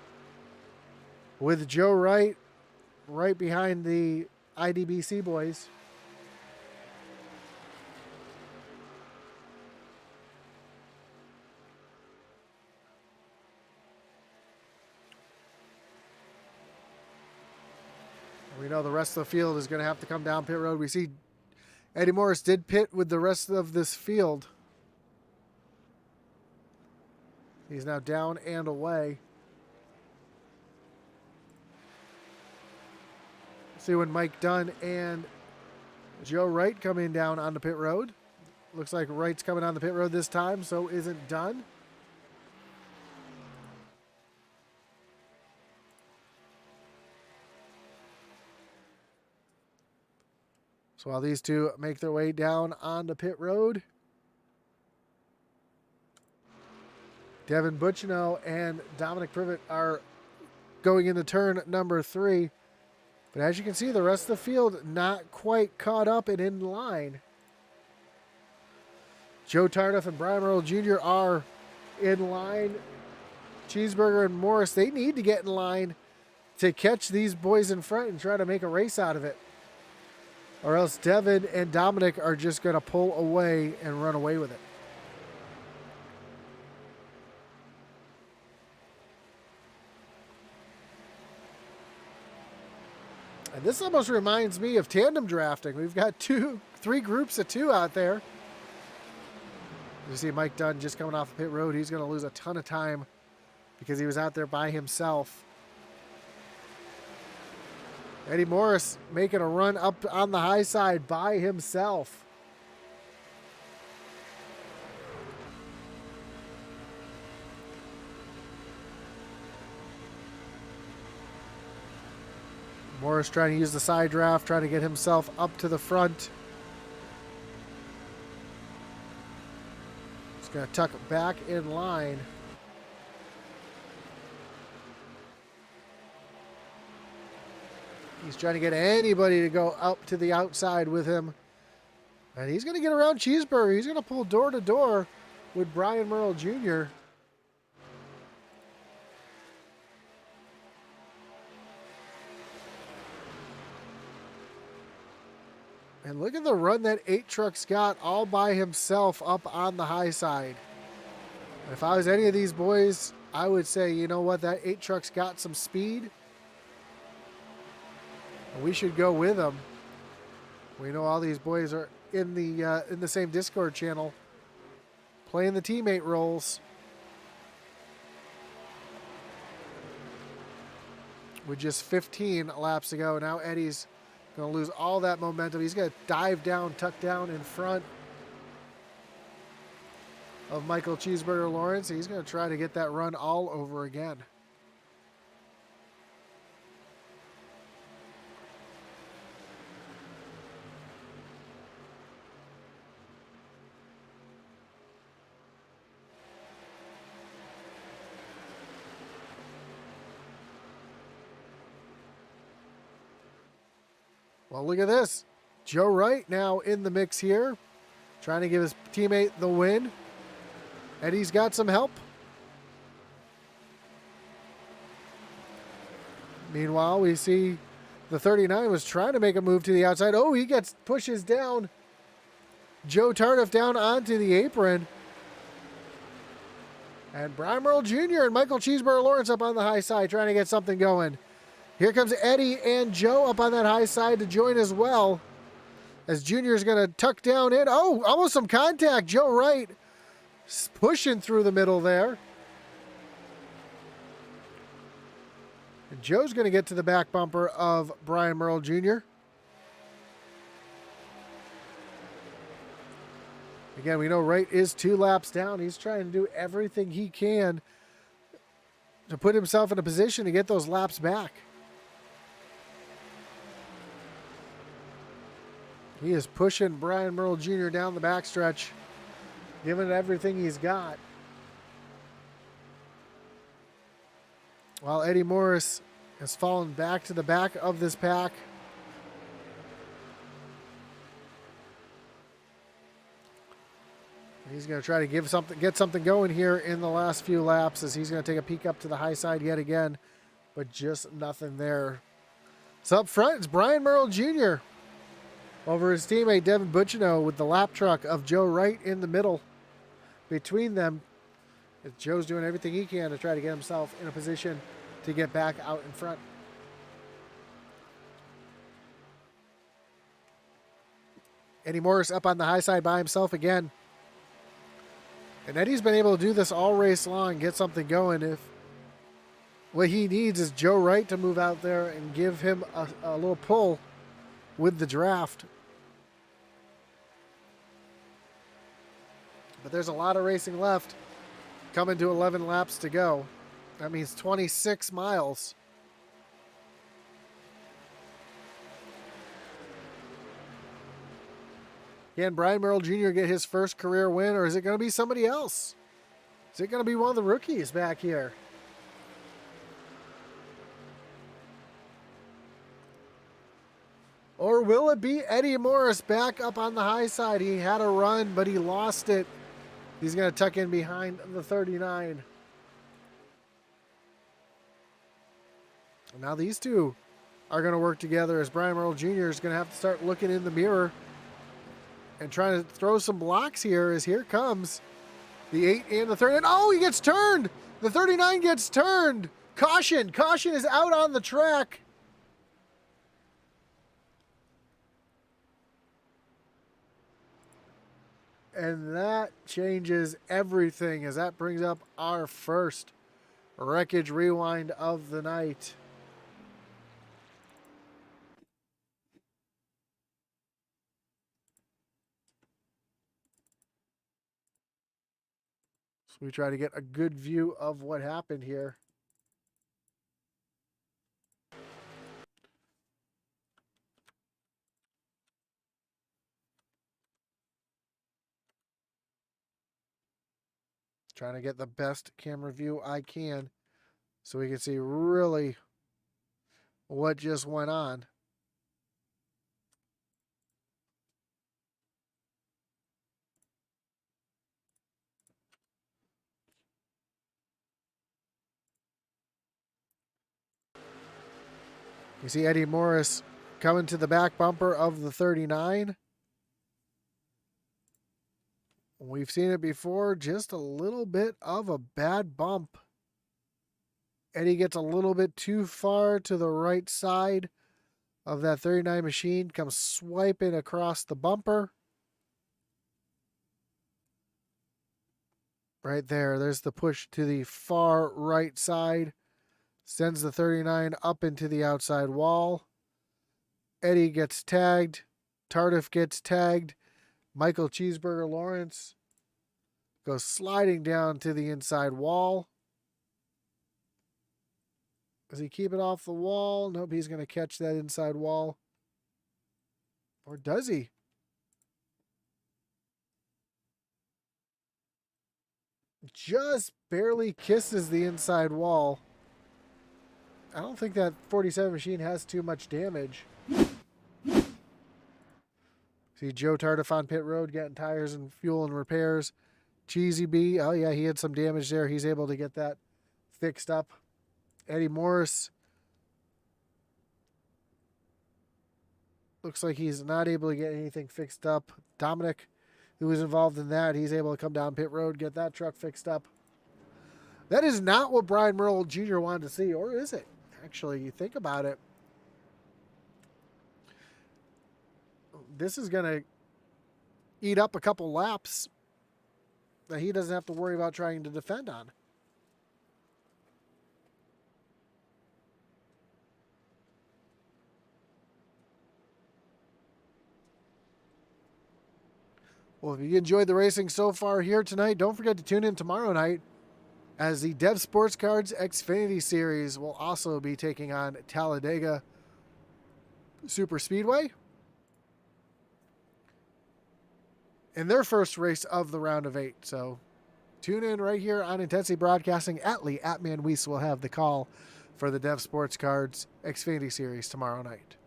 with Joe Wright right behind the IDBC boys. We know the rest of the field is going to have to come down pit road. We see Eddie Morris did pit with the rest of this field. He's now down and away. See when Mike Dunn and Joe Wright coming down on the pit road. Looks like Wright's coming on the pit road this time, so isn't Dunn. So while these two make their way down on the pit road, Devin Butchino and Dominic Privet are going into turn number 3. But as you can see, the rest of the field not quite caught up and in line. Joe Tardif and Brian Merle Jr. are in line. Cheeseburger and Morris, they need to get in line to catch these boys in front and try to make a race out of it. Or else Devin and Dominic are just going to pull away and run away with it. And this almost reminds me of tandem drafting. We've got 3 groups of 2 out there. You see Mike Dunn just coming off the pit road. He's going to lose a ton of time because he was out there by himself. Eddie Morris making a run up on the high side by himself. Morris trying to use the side draft, trying to get himself up to the front. He's going to tuck back in line. He's trying to get anybody to go up to the outside with him. And he's going to get around Cheeseburger. He's going to pull door to door with Brian Merle Jr. And look at the run that 8 Trucks got all by himself up on the high side. And if I was any of these boys, I would say, you know what, that 8 Trucks got some speed. And we should go with them. We know all these boys are in the same Discord channel playing the teammate roles. With just 15 laps to go. Now Eddie's going to lose all that momentum. He's going to dive down, tuck down in front of Michael Cheeseburger Lawrence. He's going to try to get that run all over again. Well, look at this. Joe Wright now in the mix here, trying to give his teammate the win. Eddie's got some help. Meanwhile, we see the 39 was trying to make a move to the outside. Oh, he pushes down Joe Tardif down onto the apron. And Brian Merle Jr. and Michael Cheeseburger Lawrence up on the high side trying to get something going. Here comes Eddie and Joe up on that high side to join as well. As Junior is going to tuck down in. Oh, almost some contact. Joe Wright pushing through the middle there. And Joe's going to get to the back bumper of Brian Merle Jr. Again, we know Wright is 2 laps down. He's trying to do everything he can to put himself in a position to get those laps back. He is pushing Brian Merle Jr. down the backstretch, giving it everything he's got. While Eddie Morris has fallen back to the back of this pack. He's going to try to get something going here in the last few laps as he's going to take a peek up to the high side yet again, but just nothing there. So up front, it's Brian Merle Jr. over his teammate Devin Buccino with the lap truck of Joe Wright in the middle. Between them, Joe's doing everything he can to try to get himself in a position to get back out in front. Eddie Morris up on the high side by himself again. And Eddie's been able to do this all race long, get something going. If what he needs is Joe Wright to move out there and give him a little pull with the draft. But there's a lot of racing left, coming to 11 laps to go. That means 26 miles. Can Brian Merle Jr. get his first career win, or is it going to be somebody else? Is it going to be one of the rookies back here? Or will it be Eddie Morris back up on the high side? He had a run, but he lost it. He's going to tuck in behind the 39. And now these two are going to work together as Brian Merle Jr. is going to have to start looking in the mirror and trying to throw some blocks here as here comes the 8 and the 39. Oh, he gets turned. The 39 gets turned. Caution. Caution is out on the track. And that changes everything as that brings up our first wreckage rewind of the night. So we try to get a good view of what happened here. Trying to get the best camera view I can so we can see really what just went on. You see Eddie Morris coming to the back bumper of the 39. We've seen it before, just a little bit of a bad bump. Eddie gets a little bit too far to the right side of that 39 machine, comes swiping across the bumper. right there. There's the push to the far right side. Sends the 39 up into the outside wall. Eddie gets tagged. Tardif gets tagged. Michael Cheeseburger Lawrence goes sliding down to the inside wall. Does he keep it off the wall? Nope, he's going to catch that inside wall. Or does he? Just barely kisses the inside wall. I don't think that 47 machine has too much damage. See Joe Tardif on pit road getting tires and fuel and repairs. Cheesy B, oh yeah, he had some damage there. He's able to get that fixed up. Eddie Morris looks like he's not able to get anything fixed up. Dominic, who was involved in that, he's able to come down pit road, get that truck fixed up. That is not what Brian Merle Jr. wanted to see, or is it? Actually, you think about it. This is going to eat up a couple laps that he doesn't have to worry about trying to defend on. Well, if you enjoyed the racing so far here tonight, don't forget to tune in tomorrow night as the Dev Sports Cards Xfinity Series will also be taking on Talladega Superspeedway in their first race of the round of 8. So tune in right here on Intensity Broadcasting. Atlee Atman Weiss will have the call for the Dev Sports Cards Xfinity Series tomorrow night.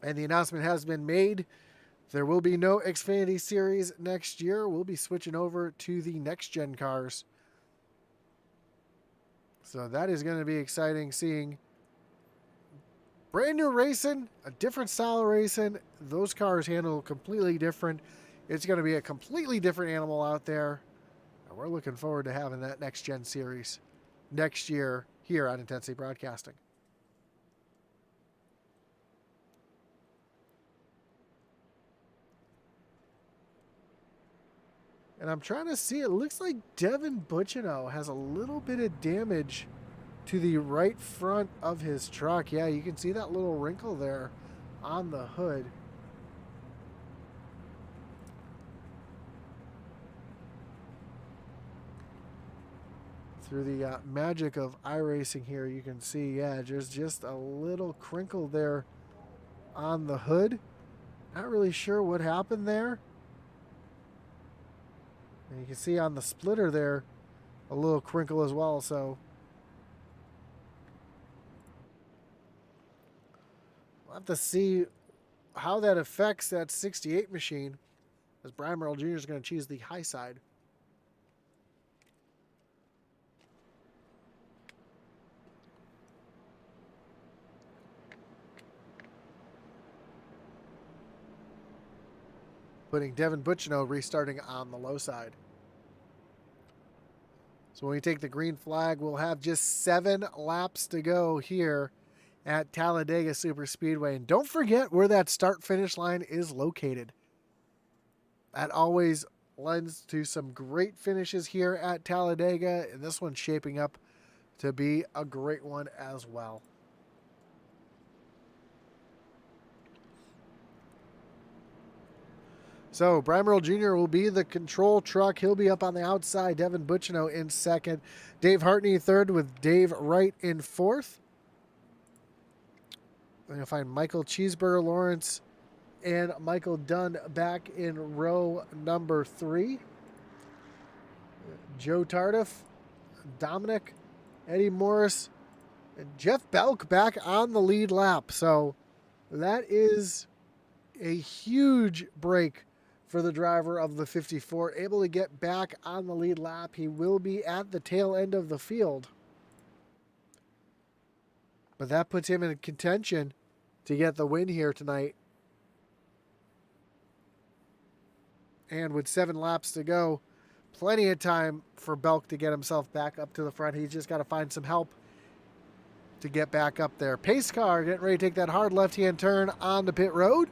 And the announcement has been made. There will be no Xfinity Series next year. We'll be switching over to the next-gen cars. So that is going to be exciting, seeing brand new racing, a different style of racing. Those cars handle completely different. It's going to be a completely different animal out there. And we're looking forward to having that next-gen series next year here on Intensity Broadcasting. And I'm trying to see, it looks like Devin Butchino has a little bit of damage to the right front of his truck. Yeah, you can see that little wrinkle there on the hood. Through the magic of iRacing here, you can see, yeah, there's just a little crinkle there on the hood. Not really sure what happened there. And you can see on the splitter there a little crinkle as well. So we'll have to see how that affects that 68 machine, as Brian Merle Jr. is going to choose the high side. Putting Devin Butchino restarting on the low side. So when we take the green flag, we'll have just 7 laps to go here at Talladega Superspeedway. And don't forget where that start-finish line is located. That always lends to some great finishes here at Talladega, and this one's shaping up to be a great one as well. So Brian Merle Jr. will be the control truck. He'll be up on the outside. Devin Butchino in second. Dave Hartney third with Dave Wright in fourth. Then you'll find Michael Cheeseburger Lawrence and Michael Dunn back in row number 3. Joe Tardif, Dominic, Eddie Morris, and Jeff Belk back on the lead lap. So that is a huge break for the driver of the 54, able to get back on the lead lap. He will be at the tail end of the field. But that puts him in contention to get the win here tonight. And with 7 laps to go, plenty of time for Belk to get himself back up to the front. He's just got to find some help to get back up there. Pace car getting ready to take that hard left-hand turn on the pit road.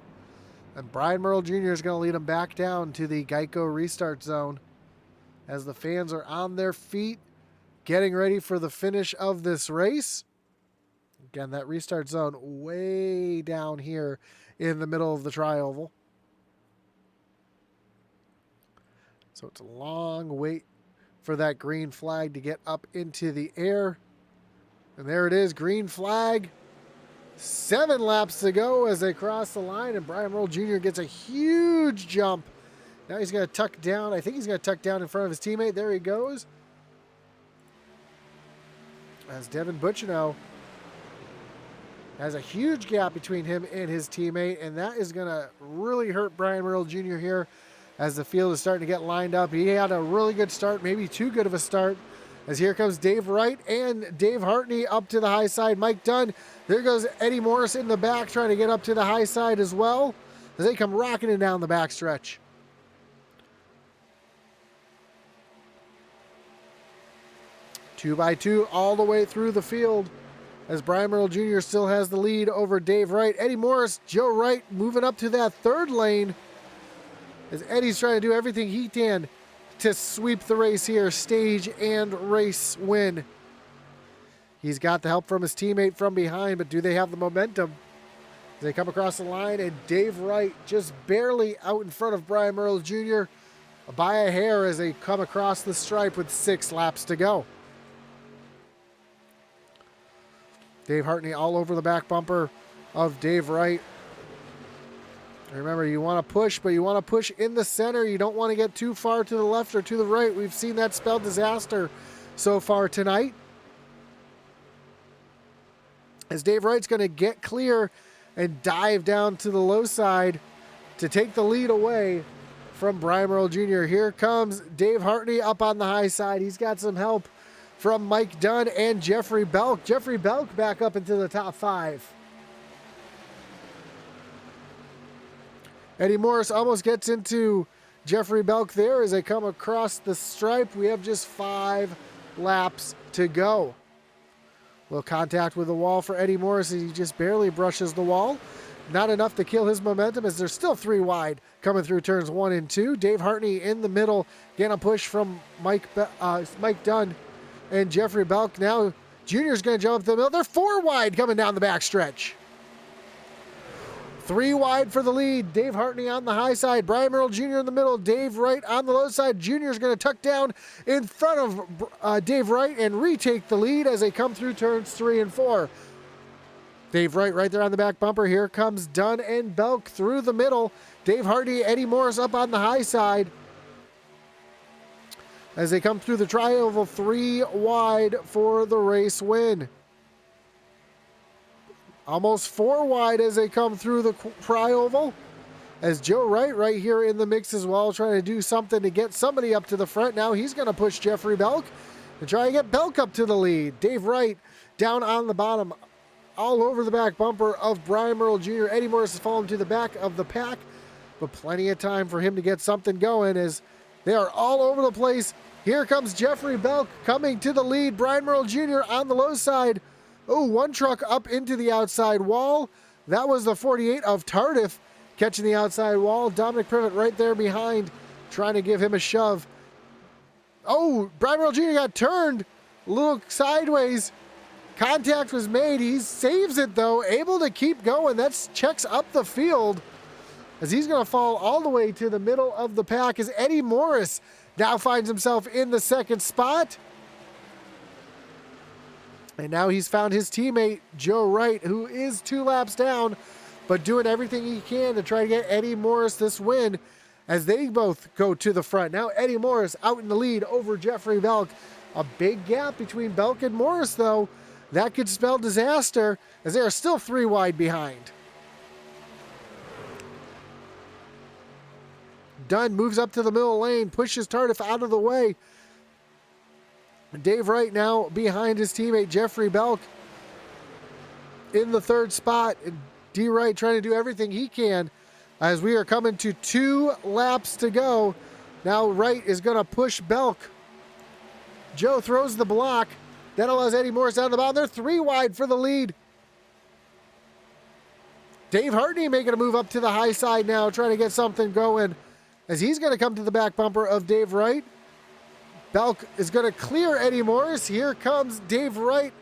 And Brian Merle Jr. is going to lead him back down to the Geico restart zone as the fans are on their feet getting ready for the finish of this race. Again, that restart zone way down here in the middle of the tri-oval. So it's a long wait for that green flag to get up into the air. And there it is, green flag. 7 laps to go as they cross the line, and Brian Merle Jr. gets a huge jump. Now he's going to tuck down. I think he's going to tuck down in front of his teammate. There he goes. As Devin Butchino has a huge gap between him and his teammate, and that is going to really hurt Brian Merle Jr. here as the field is starting to get lined up. He had a really good start, maybe too good of a start, as here comes Dave Wright and Dave Hartney up to the high side. Mike Dunn. There goes Eddie Morris in the back trying to get up to the high side as well as they come rocketing down the backstretch. Two by two all the way through the field as Brian Merle Jr. still has the lead over Dave Wright. Eddie Morris, Joe Wright moving up to that third lane as Eddie's trying to do everything he can to sweep the race here, stage and race win. He's got the help from his teammate from behind, but do they have the momentum? As they come across the line, and Dave Wright just barely out in front of Brian Merle Jr. by a hair as they come across the stripe with 6 laps to go. Dave Hartney all over the back bumper of Dave Wright. Remember, you want to push, but you want to push in the center. You don't want to get too far to the left or to the right. We've seen that spell disaster so far tonight. As Dave Wright's going to get clear and dive down to the low side to take the lead away from Brian Merle Jr. Here comes Dave Hartney up on the high side. He's got some help from Mike Dunn and Jeffrey Belk. Jeffrey Belk back up into the top 5. Eddie Morris almost gets into Jeffrey Belk there as they come across the stripe. We have just 5 laps to go. Little contact with the wall for Eddie Morris as he just barely brushes the wall. Not enough to kill his momentum as there's still 3 wide coming through turns 1 and 2. Dave Hartney in the middle, getting a push from Mike Dunn and Jeffrey Belk. Now Junior's going to jump up the middle. They're 4 wide coming down the backstretch. 3 wide for the lead. Dave Hartney on the high side. Brian Merle Jr. in the middle. Dave Wright on the low side. Junior's going to tuck down in front of Dave Wright and retake the lead as they come through turns 3 and 4. Dave Wright right there on the back bumper. Here comes Dunn and Belk through the middle. Dave Hartney, Eddie Morris up on the high side as they come through the tri-oval, 3 wide for the race win. Almost 4 wide as they come through the tri-oval. As Joe Wright right here in the mix as well, trying to do something to get somebody up to the front. Now he's going to push Jeffrey Belk and try to get Belk up to the lead. Dave Wright down on the bottom, all over the back bumper of Brian Merle Jr. Eddie Morris has fallen to the back of the pack, but plenty of time for him to get something going as they are all over the place. Here comes Jeffrey Belk coming to the lead. Brian Merle Jr. on the low side. Oh, 1 truck up into the outside wall. That was the 48 of Tardif catching the outside wall. Dominic Privet right there behind, trying to give him a shove. Oh, Brian Merle Jr. got turned a little sideways. Contact was made. He saves it, though, able to keep going. That checks up the field as he's going to fall all the way to the middle of the pack as Eddie Morris now finds himself in the 2nd spot. And now he's found his teammate, Joe Wright, who is 2 laps down, but doing everything he can to try to get Eddie Morris this win as they both go to the front. Now Eddie Morris out in the lead over Jeffrey Belk. A big gap between Belk and Morris, though. That could spell disaster as they are still 3 wide behind. Dunn moves up to the middle lane, pushes Tardif out of the way. Dave Wright now behind his teammate Jeffrey Belk in the 3rd spot. D. Wright trying to do everything he can as we are coming to 2 laps to go. Now Wright is going to push Belk. Joe throws the block. That allows Eddie Morris down the bottom. They're 3 wide for the lead. Dave Hartney making a move up to the high side now, trying to get something going as he's going to come to the back bumper of Dave Wright. Belk is going to clear Eddie Morris. Here comes Dave Wright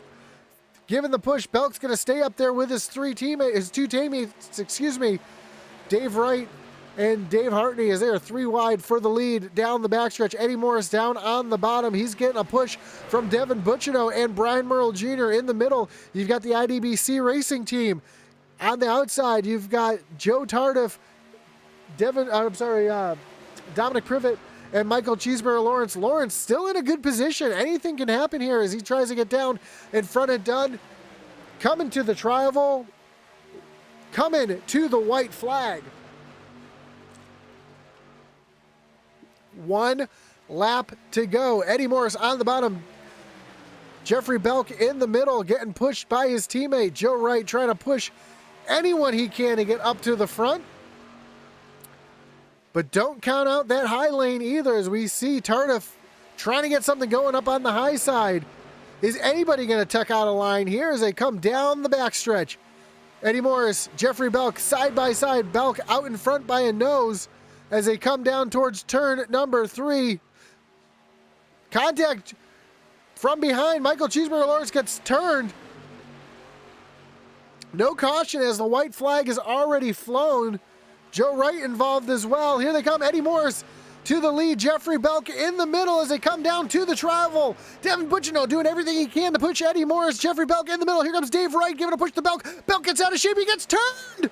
giving the push. Belk's going to stay up there with his two teammates, Dave Wright and Dave Hartney, as they are 3 wide for the lead down the backstretch. Eddie Morris down on the bottom. He's getting a push from Devin Butchino and Brian Merle Jr. in the middle. You've got the IDBC racing team. On the outside, you've got Joe Tardif, Dominic Privet, and Michael Cheeseburger Lawrence. Lawrence still in a good position. Anything can happen here as he tries to get down in front of Dunn. Coming to the tri-oval. Coming to the white flag. 1 lap to go. Eddie Morris on the bottom. Jeffrey Belk in the middle, getting pushed by his teammate. Joe Wright trying to push anyone he can to get up to the front. But don't count out that high lane either, as we see Tardif trying to get something going up on the high side. Is anybody going to tuck out a line here as they come down the backstretch? Eddie Morris, Jeffrey Belk side by side. Belk out in front by a nose as they come down towards turn number 3. Contact from behind. Michael Cheeseburger Lawrence gets turned. No caution as the white flag is already flown. Joe Wright involved as well. Here they come. Eddie Morris to the lead. Jeffrey Belk in the middle as they come down to the travel. Devin Butchino doing everything he can to push Eddie Morris. Jeffrey Belk in the middle. Here comes Dave Wright giving a push to Belk. Belk gets out of shape. He gets turned.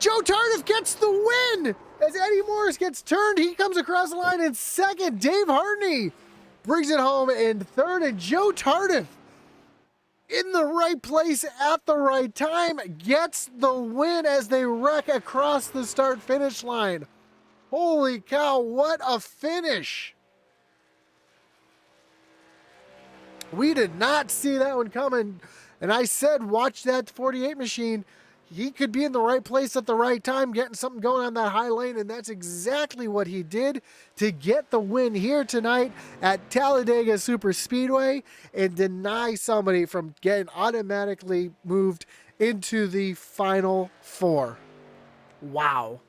Joe Tardif gets the win. As Eddie Morris gets turned, he comes across the line in second. Dave Hartney brings it home in third. And Joe Tardif, in the right place at the right time, gets the win as they wreck across the start-finish line. Holy cow, what a finish. We did not see that one coming. And I said, watch that 48 machine. He could be in the right place at the right time, getting something going on that high lane, and that's exactly what he did to get the win here tonight at Talladega Superspeedway and deny somebody from getting automatically moved into the Final Four. Wow.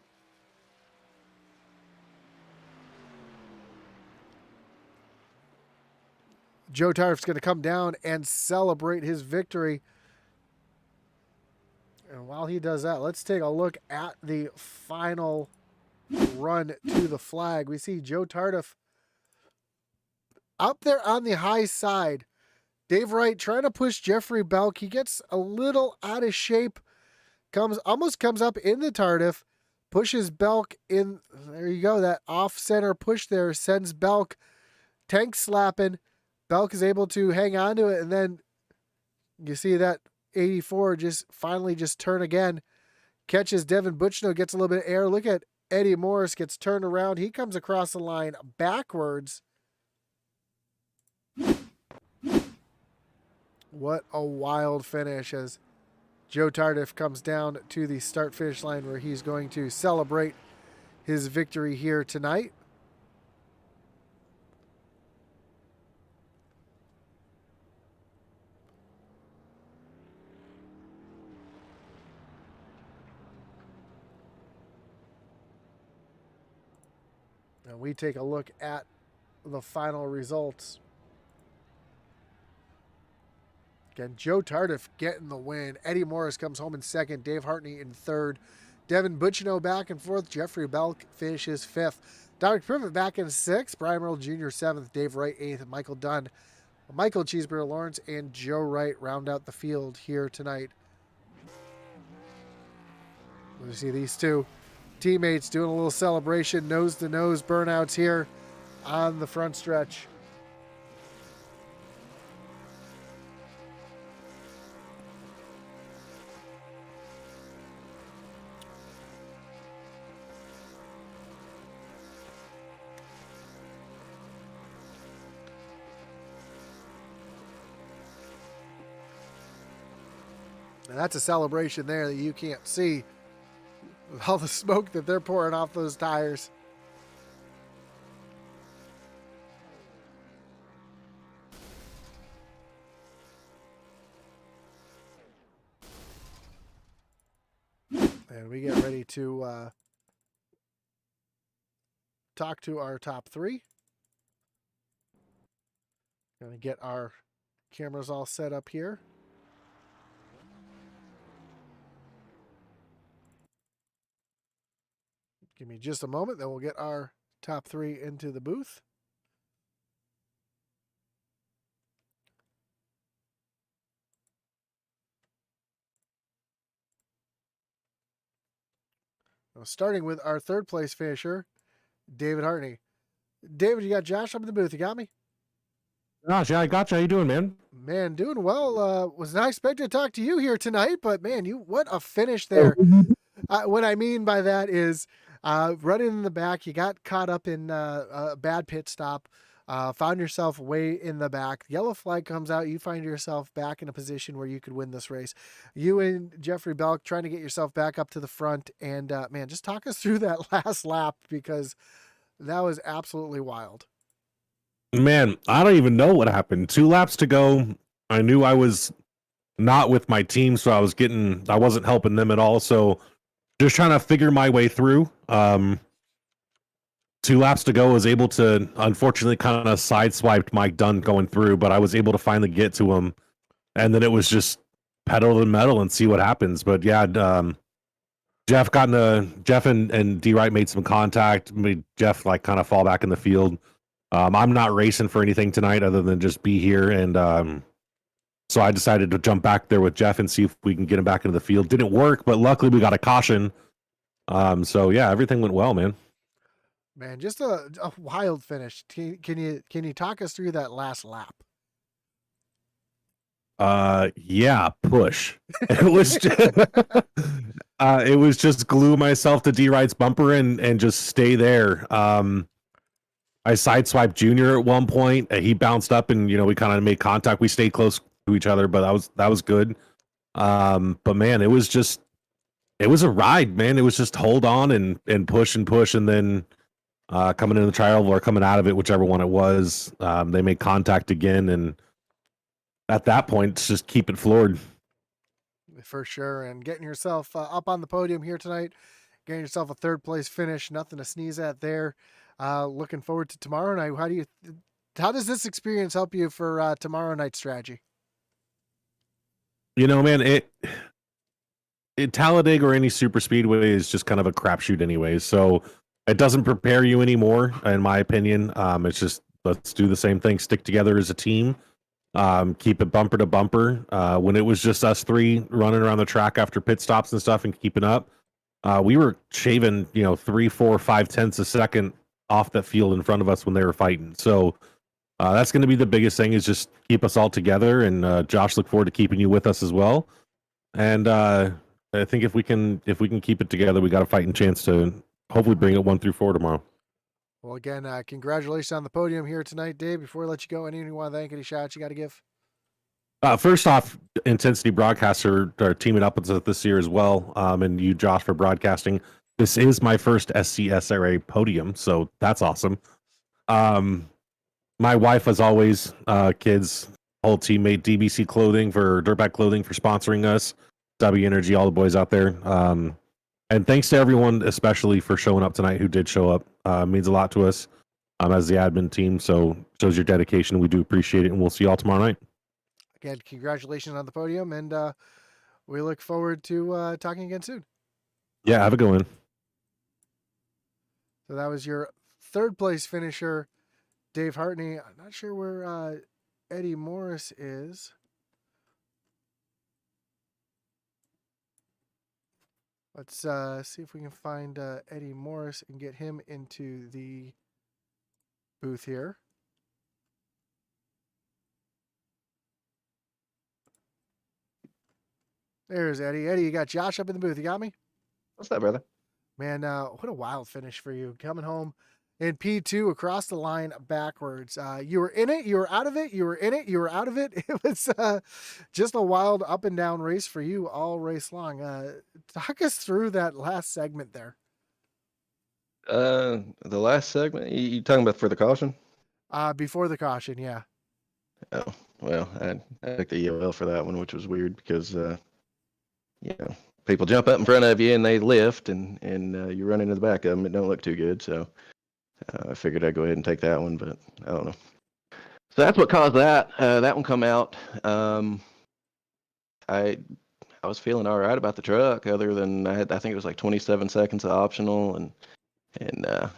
Joe Tardif's going to come down and celebrate his victory. And while he does that, let's take a look at the final run to the flag. We see Joe Tardif up there on the high side. Dave Wright trying to push Jeffrey Belk. He gets a little out of shape. Almost comes up in the Tardif. Pushes Belk in. There you go. That off-center push there sends Belk tank slapping. Belk is able to hang on to it, and then you see that 84 finally turn again. Catches Devin Butchino, gets a little bit of air. Look at Eddie Morris, gets turned around. He comes across the line backwards. What a wild finish as Joe Tardif comes down to the start-finish line where he's going to celebrate his victory here tonight. And we take a look at the final results. Again, Joe Tardif getting the win. Eddie Morris comes home in second. Dave Hartney in third. Devin Butchino back and fourth. Jeffrey Belk finishes fifth. Dominic Privet back in sixth. Brian Merle Jr. seventh. Dave Wright eighth. Michael Dunn, Michael Cheeseburger Lawrence, and Joe Wright round out the field here tonight. We see these two teammates doing a little celebration, nose-to-nose burnouts here on the front stretch. And that's a celebration there that you can't see. With all the smoke that they're pouring off those tires. And we get ready to talk to our top three. Gonna get our cameras all set up here. Give me just a moment, then we'll get our top three into the booth. Now, starting with our third place finisher, David Hartney. David, you got Josh up in the booth. You got me? Gosh, yeah, I gotcha. How you doing, man? Man, doing well. Was not expecting to talk to you here tonight, but man, what a finish there. What I mean by that is running in the back, you got caught up in a bad pit stop, found yourself way in the back. Yellow flag comes out, you find yourself back in a position where you could win this race. You and Jeffrey Belk trying to get yourself back up to the front, and man, just talk us through that last lap because that was absolutely wild. Man, I don't even know what happened. 2 laps to go. I knew I was not with my team, so I wasn't helping them at all. So just trying to figure my way through. 2 laps to go, was able to, unfortunately, kind of sideswiped Mike Dunn going through, but I was able to finally get to him. And then it was just pedal to the metal and see what happens. But yeah, Jeff and D Wright made some contact, made Jeff like kind of fall back in the field. I'm not racing for anything tonight other than just be here. And so I decided to jump back there with Jeff and see if we can get him back into the field. Didn't work, but luckily we got a caution. So yeah, everything went well, man. Man, just a wild finish. Can you talk us through that last lap? Yeah, push. It was just glue myself to D Wright's bumper and just stay there. I sideswiped Junior at one point. He bounced up and we kind of made contact. We stayed close to each other, but that was good. But man, it was a ride, man. It was just hold on and push, and then coming in the trial or coming out of it, whichever one it was, they made contact again, and at that point, just keep it floored. For sure, and getting yourself up on the podium here tonight, getting yourself a third place finish, nothing to sneeze at there. Looking forward to tomorrow night. How does this experience help you for tomorrow night's strategy? Man, it Talladega or any super speedway is just kind of a crapshoot anyways. So it doesn't prepare you anymore, in my opinion. It's just, let's do the same thing, stick together as a team, keep it bumper to bumper. When it was just us three running around the track after pit stops and stuff and keeping up, we were shaving, 3, 4, 5 tenths a second off that field in front of us when they were fighting. So that's going to be the biggest thing, is just keep us all together. And Josh, look forward to keeping you with us as well. And I think if we can keep it together, we got a fighting chance to hopefully bring it 1 through 4 tomorrow. Well, again, congratulations on the podium here tonight, Dave. Before I let you go, anything you want to thank, any shots you got to give? First off, Intensity Broadcaster are teaming up with us this year as well, and you, Josh, for broadcasting. This is my first SCSRA podium, so that's awesome. My wife, as always, kids, whole teammate, DBC Clothing for Dirtbag Clothing for sponsoring us, W Energy, all the boys out there. And thanks to everyone, especially for showing up tonight, who did show up. Means a lot to us as the admin team, so shows your dedication. We do appreciate it, and we'll see you all tomorrow night. Again, congratulations on the podium, and we look forward to talking again soon. Yeah, have a good one. So that was your third place finisher, Dave Hartney. I'm not sure where Eddie Morris is. Let's see if we can find Eddie Morris and get him into the booth here. There's Eddie. Eddie, you got Josh up in the booth. You got me? What's that, brother? Man, what a wild finish for you. Coming home in P2 across the line backwards. You were in it, you were out of it, you were in it, you were out of it. It was just a wild up and down race for you all race long. Talk us through that last segment there. The last segment, you talking about for the caution? Before the caution, yeah. Oh, well, I took the EOL for that one, which was weird because, people jump up in front of you and they lift, and you run into the back of them. It don't look too good. So I figured I'd go ahead and take that one, but I don't know. So that's what caused that one come out. I was feeling all right about the truck, other than I think it was like 27 seconds of optional, and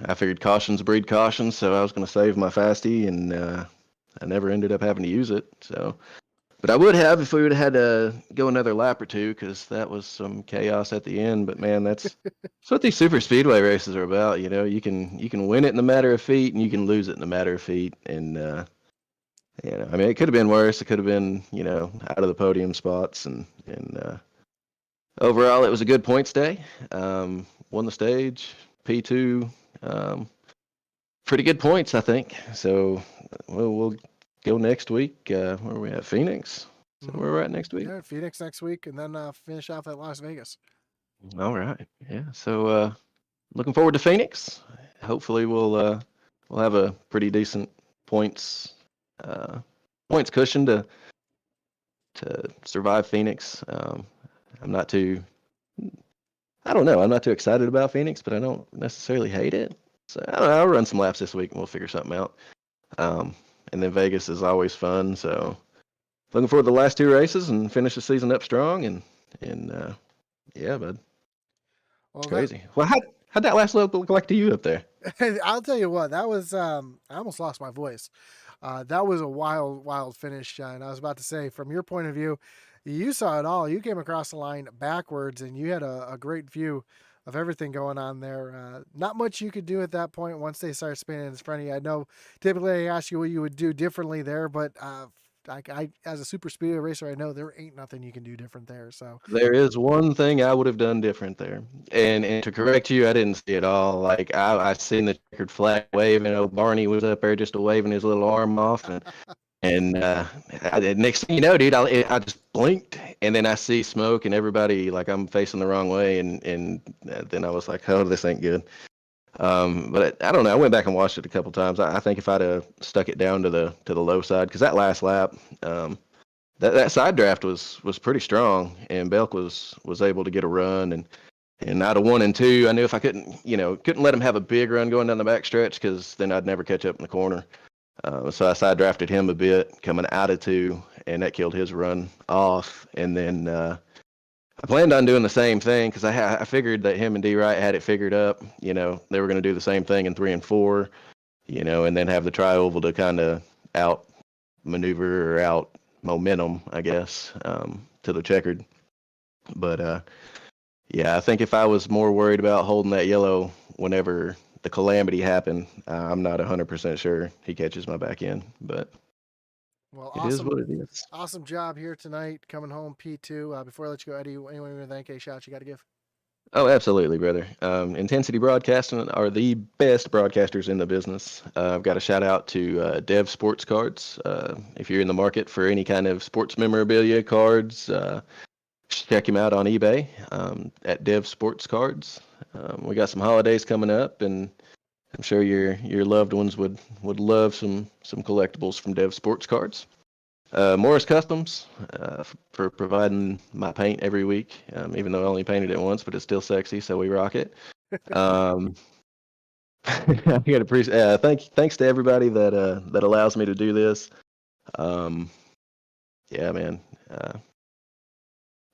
I figured cautions breed cautions, so I was going to save my fasty, and I never ended up having to use it. So, but I would have if we would have had to go another lap or two, because that was some chaos at the end. But man, that's what these super speedway races are about. You know, you can win it in a matter of feet, and you can lose it in a matter of feet, and you know, I mean, it could have been worse. It could have been, you know, out of the podium spots, and overall, it was a good points day. Won the stage, P2, pretty good points, I think. So we'll go next week. Where are we at? Phoenix? Is that where we're at next week? Yeah, Phoenix next week, and then finish off at Las Vegas. All right. Yeah. So looking forward to Phoenix. Hopefully we'll have a pretty decent points cushion to survive Phoenix. I'm not too excited about Phoenix, but I don't necessarily hate it. So I don't know, I'll run some laps this week and we'll figure something out. And then Vegas is always fun. So looking forward to the last two races and finish the season up strong. And yeah, bud. Well, it's crazy. Well, how'd that last look like to you up there? I'll tell you what, that was, I almost lost my voice. That was a wild finish. And I was about to say, from your point of view, you saw it all. You came across the line backwards, and you had a great view of everything going on there. Not much you could do at that point once they start spinning in front of you. I know typically I ask you what you would do differently there, but I as a super speedway racer, I know there ain't nothing you can do different there. So there is one thing I would have done different there, and to correct you, I didn't see it all. Like I seen the checkered flag waving. Old Barney was up there just waving his little arm off, and next thing you know, dude, I just blinked, and then I see smoke, and everybody, like, I'm facing the wrong way, and then I was like, oh, this ain't good. But I don't know. I went back and watched it a couple times. I think if I'd have stuck it down to the low side, because that last lap, that side draft was pretty strong, and Belk was able to get a run, and out of 1 and 2, I knew if I couldn't let him have a big run going down the back stretch, because then I'd never catch up in the corner. So I side drafted him a bit coming out of 2, and that killed his run off. And then I planned on doing the same thing, because I figured that him and D Wright had it figured up. You know, they were going to do the same thing in 3 and 4, you know, and then have the tri-oval to kind of out maneuver or out momentum, I guess, to the checkered. But yeah, I think if I was more worried about holding that yellow whenever the calamity happened, I'm not 100% sure he catches my back end, but well, it is what it is. Awesome job here tonight, coming home P2. Before I let you go, Eddie, anyone you want to thank? Any shots you got to give? Oh, absolutely, brother. Intensity Broadcasting are the best broadcasters in the business. I've got a shout out to Dev Sports Cards. If you're in the market for any kind of sports memorabilia cards, check him out on eBay at Dev Sports Cards. We got some holidays coming up, and I'm sure your loved ones would love some collectibles from Dev Sports Cards. Morris Customs for providing my paint every week, even though I only painted it once, but it's still sexy, so we rock it. I gotta appreciate. Thanks to everybody that allows me to do this. Yeah, man.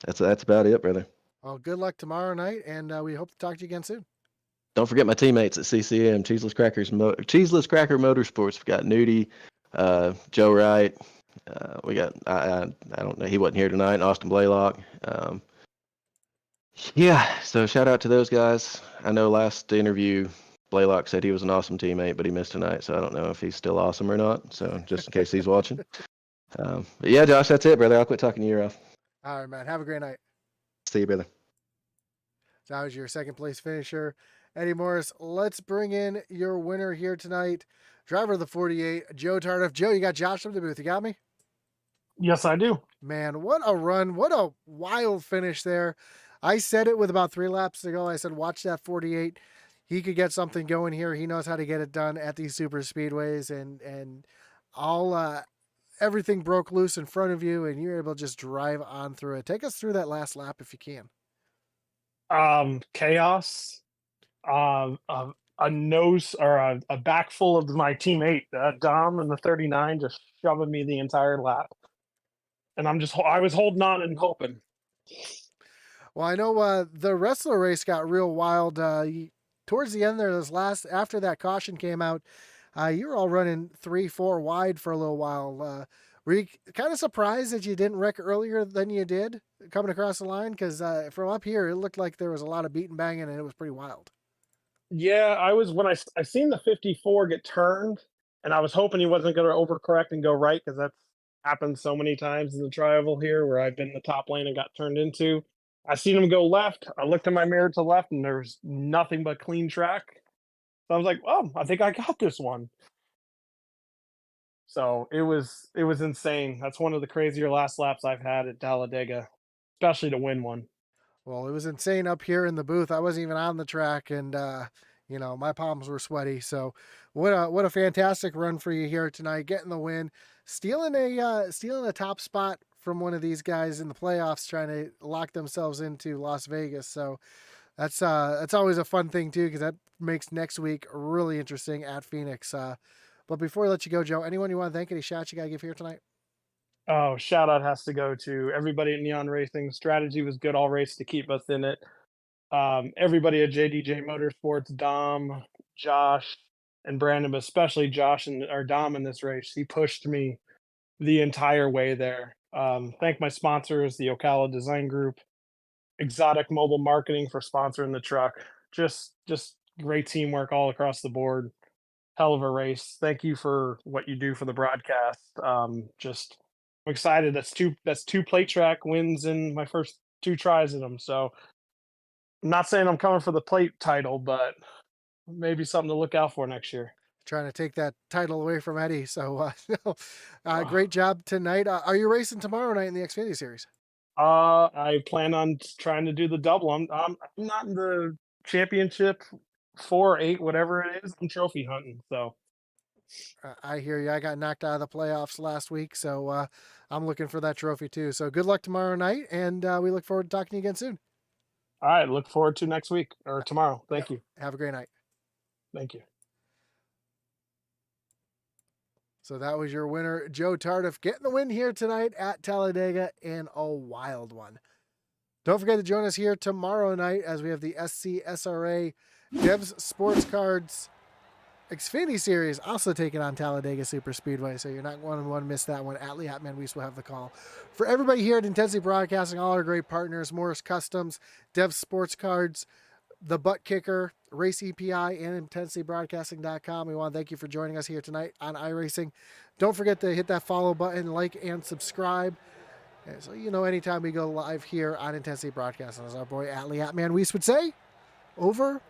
That's about it, brother. Well, good luck tomorrow night, and we hope to talk to you again soon. Don't forget my teammates at CCM, Cheeseless Cracker Motorsports. We got Nudie, Joe Wright. We got I don't know, he wasn't here tonight. Austin Blaylock. Yeah, so shout out to those guys. I know last interview Blaylock said he was an awesome teammate, but he missed tonight, so I don't know if he's still awesome or not. So just in case he's watching. But yeah, Josh, that's it, brother. I'll quit talking to you off. All right, man. Have a great night. See you, brother. That was your second place finisher, Eddie Morris. Let's bring in your winner here tonight, driver of the 48, Joe Tardif. Joe, you got Josh from the booth. You got me? Yes, I do. Man, what a run. What a wild finish there. I said it with about 3 laps to go. I said, watch that 48. He could get something going here. He knows how to get it done at these super speedways, and all everything broke loose in front of you, and you were able to just drive on through it. Take us through that last lap if you can. Chaos. A nose or a back full of my teammate Dom in the 39 just shoving me the entire lap, and I was holding on and hoping. Well, I know the wrestler race got real wild. Towards the end there, after that caution came out, you were all running 3-4 wide for a little while. Were you kind of surprised that you didn't wreck earlier than you did coming across the line? Because from up here, it looked like there was a lot of beating banging, and it was pretty wild. Yeah, I was when I seen the 54 get turned, and I was hoping he wasn't going to overcorrect and go right because that's happened so many times in the trial here where I've been in the top lane and got turned into. I seen him go left. I looked in my mirror to the left, and there was nothing but clean track. So I was like, "Oh, I think I got this one." So it was insane. That's one of the crazier last laps I've had at Talladega, especially to win one. Well, it was insane up here in the booth. I wasn't even on the track, and my palms were sweaty. So, what a fantastic run for you here tonight, getting the win, stealing a top spot from one of these guys in the playoffs, trying to lock themselves into Las Vegas. So, that's always a fun thing too, because that makes next week really interesting at Phoenix. But before I let you go, Joe, anyone you want to thank? Any shots you gotta give here tonight? Oh, shout out has to go to everybody at Neon Racing. Strategy was good all race to keep us in it. Everybody at JDJ Motorsports, Dom, Josh, and Brandon, but especially Josh and or Dom in this race. He pushed me the entire way there. Thank my sponsors, the Ocala Design Group, Exotic Mobile Marketing for sponsoring the truck. Just great teamwork all across the board. Hell of a race. Thank you for what you do for the broadcast. Just I'm excited. That's two plate track wins in my first two tries in them. So I'm not saying I'm coming for the plate title, but maybe something to look out for next year. Trying to take that title away from Eddie. So, great job tonight. Are you racing tomorrow night in the Xfinity Series? I plan on trying to do the double. I'm not in the championship 4, 8, whatever it is. I'm trophy hunting. So I hear you. I got knocked out of the playoffs last week, so I'm looking for that trophy too. So good luck tomorrow night, and we look forward to talking to you again soon. all right, look forward to next week or tomorrow. Thank you. Have a great night. Thank you. So that was your winner, Joe Tardif, getting the win here tonight at Talladega in a wild one. Don't forget to join us here tomorrow night as we have the SCSRA Devs Sports Cards Xfinity Series also taking on Talladega Superspeedway, so you're not going to want to miss that one. Atlee Weiss will have the call. For everybody here at Intensity Broadcasting, all our great partners, Morris Customs, Dev Sports Cards, The Butt Kicker, Race EPI, and IntensityBroadcasting.com. We want to thank you for joining us here tonight on iRacing. Don't forget to hit that follow button, like, and subscribe. And so you know anytime we go live here on Intensity Broadcasting, as our boy Atlee Weiss would say, over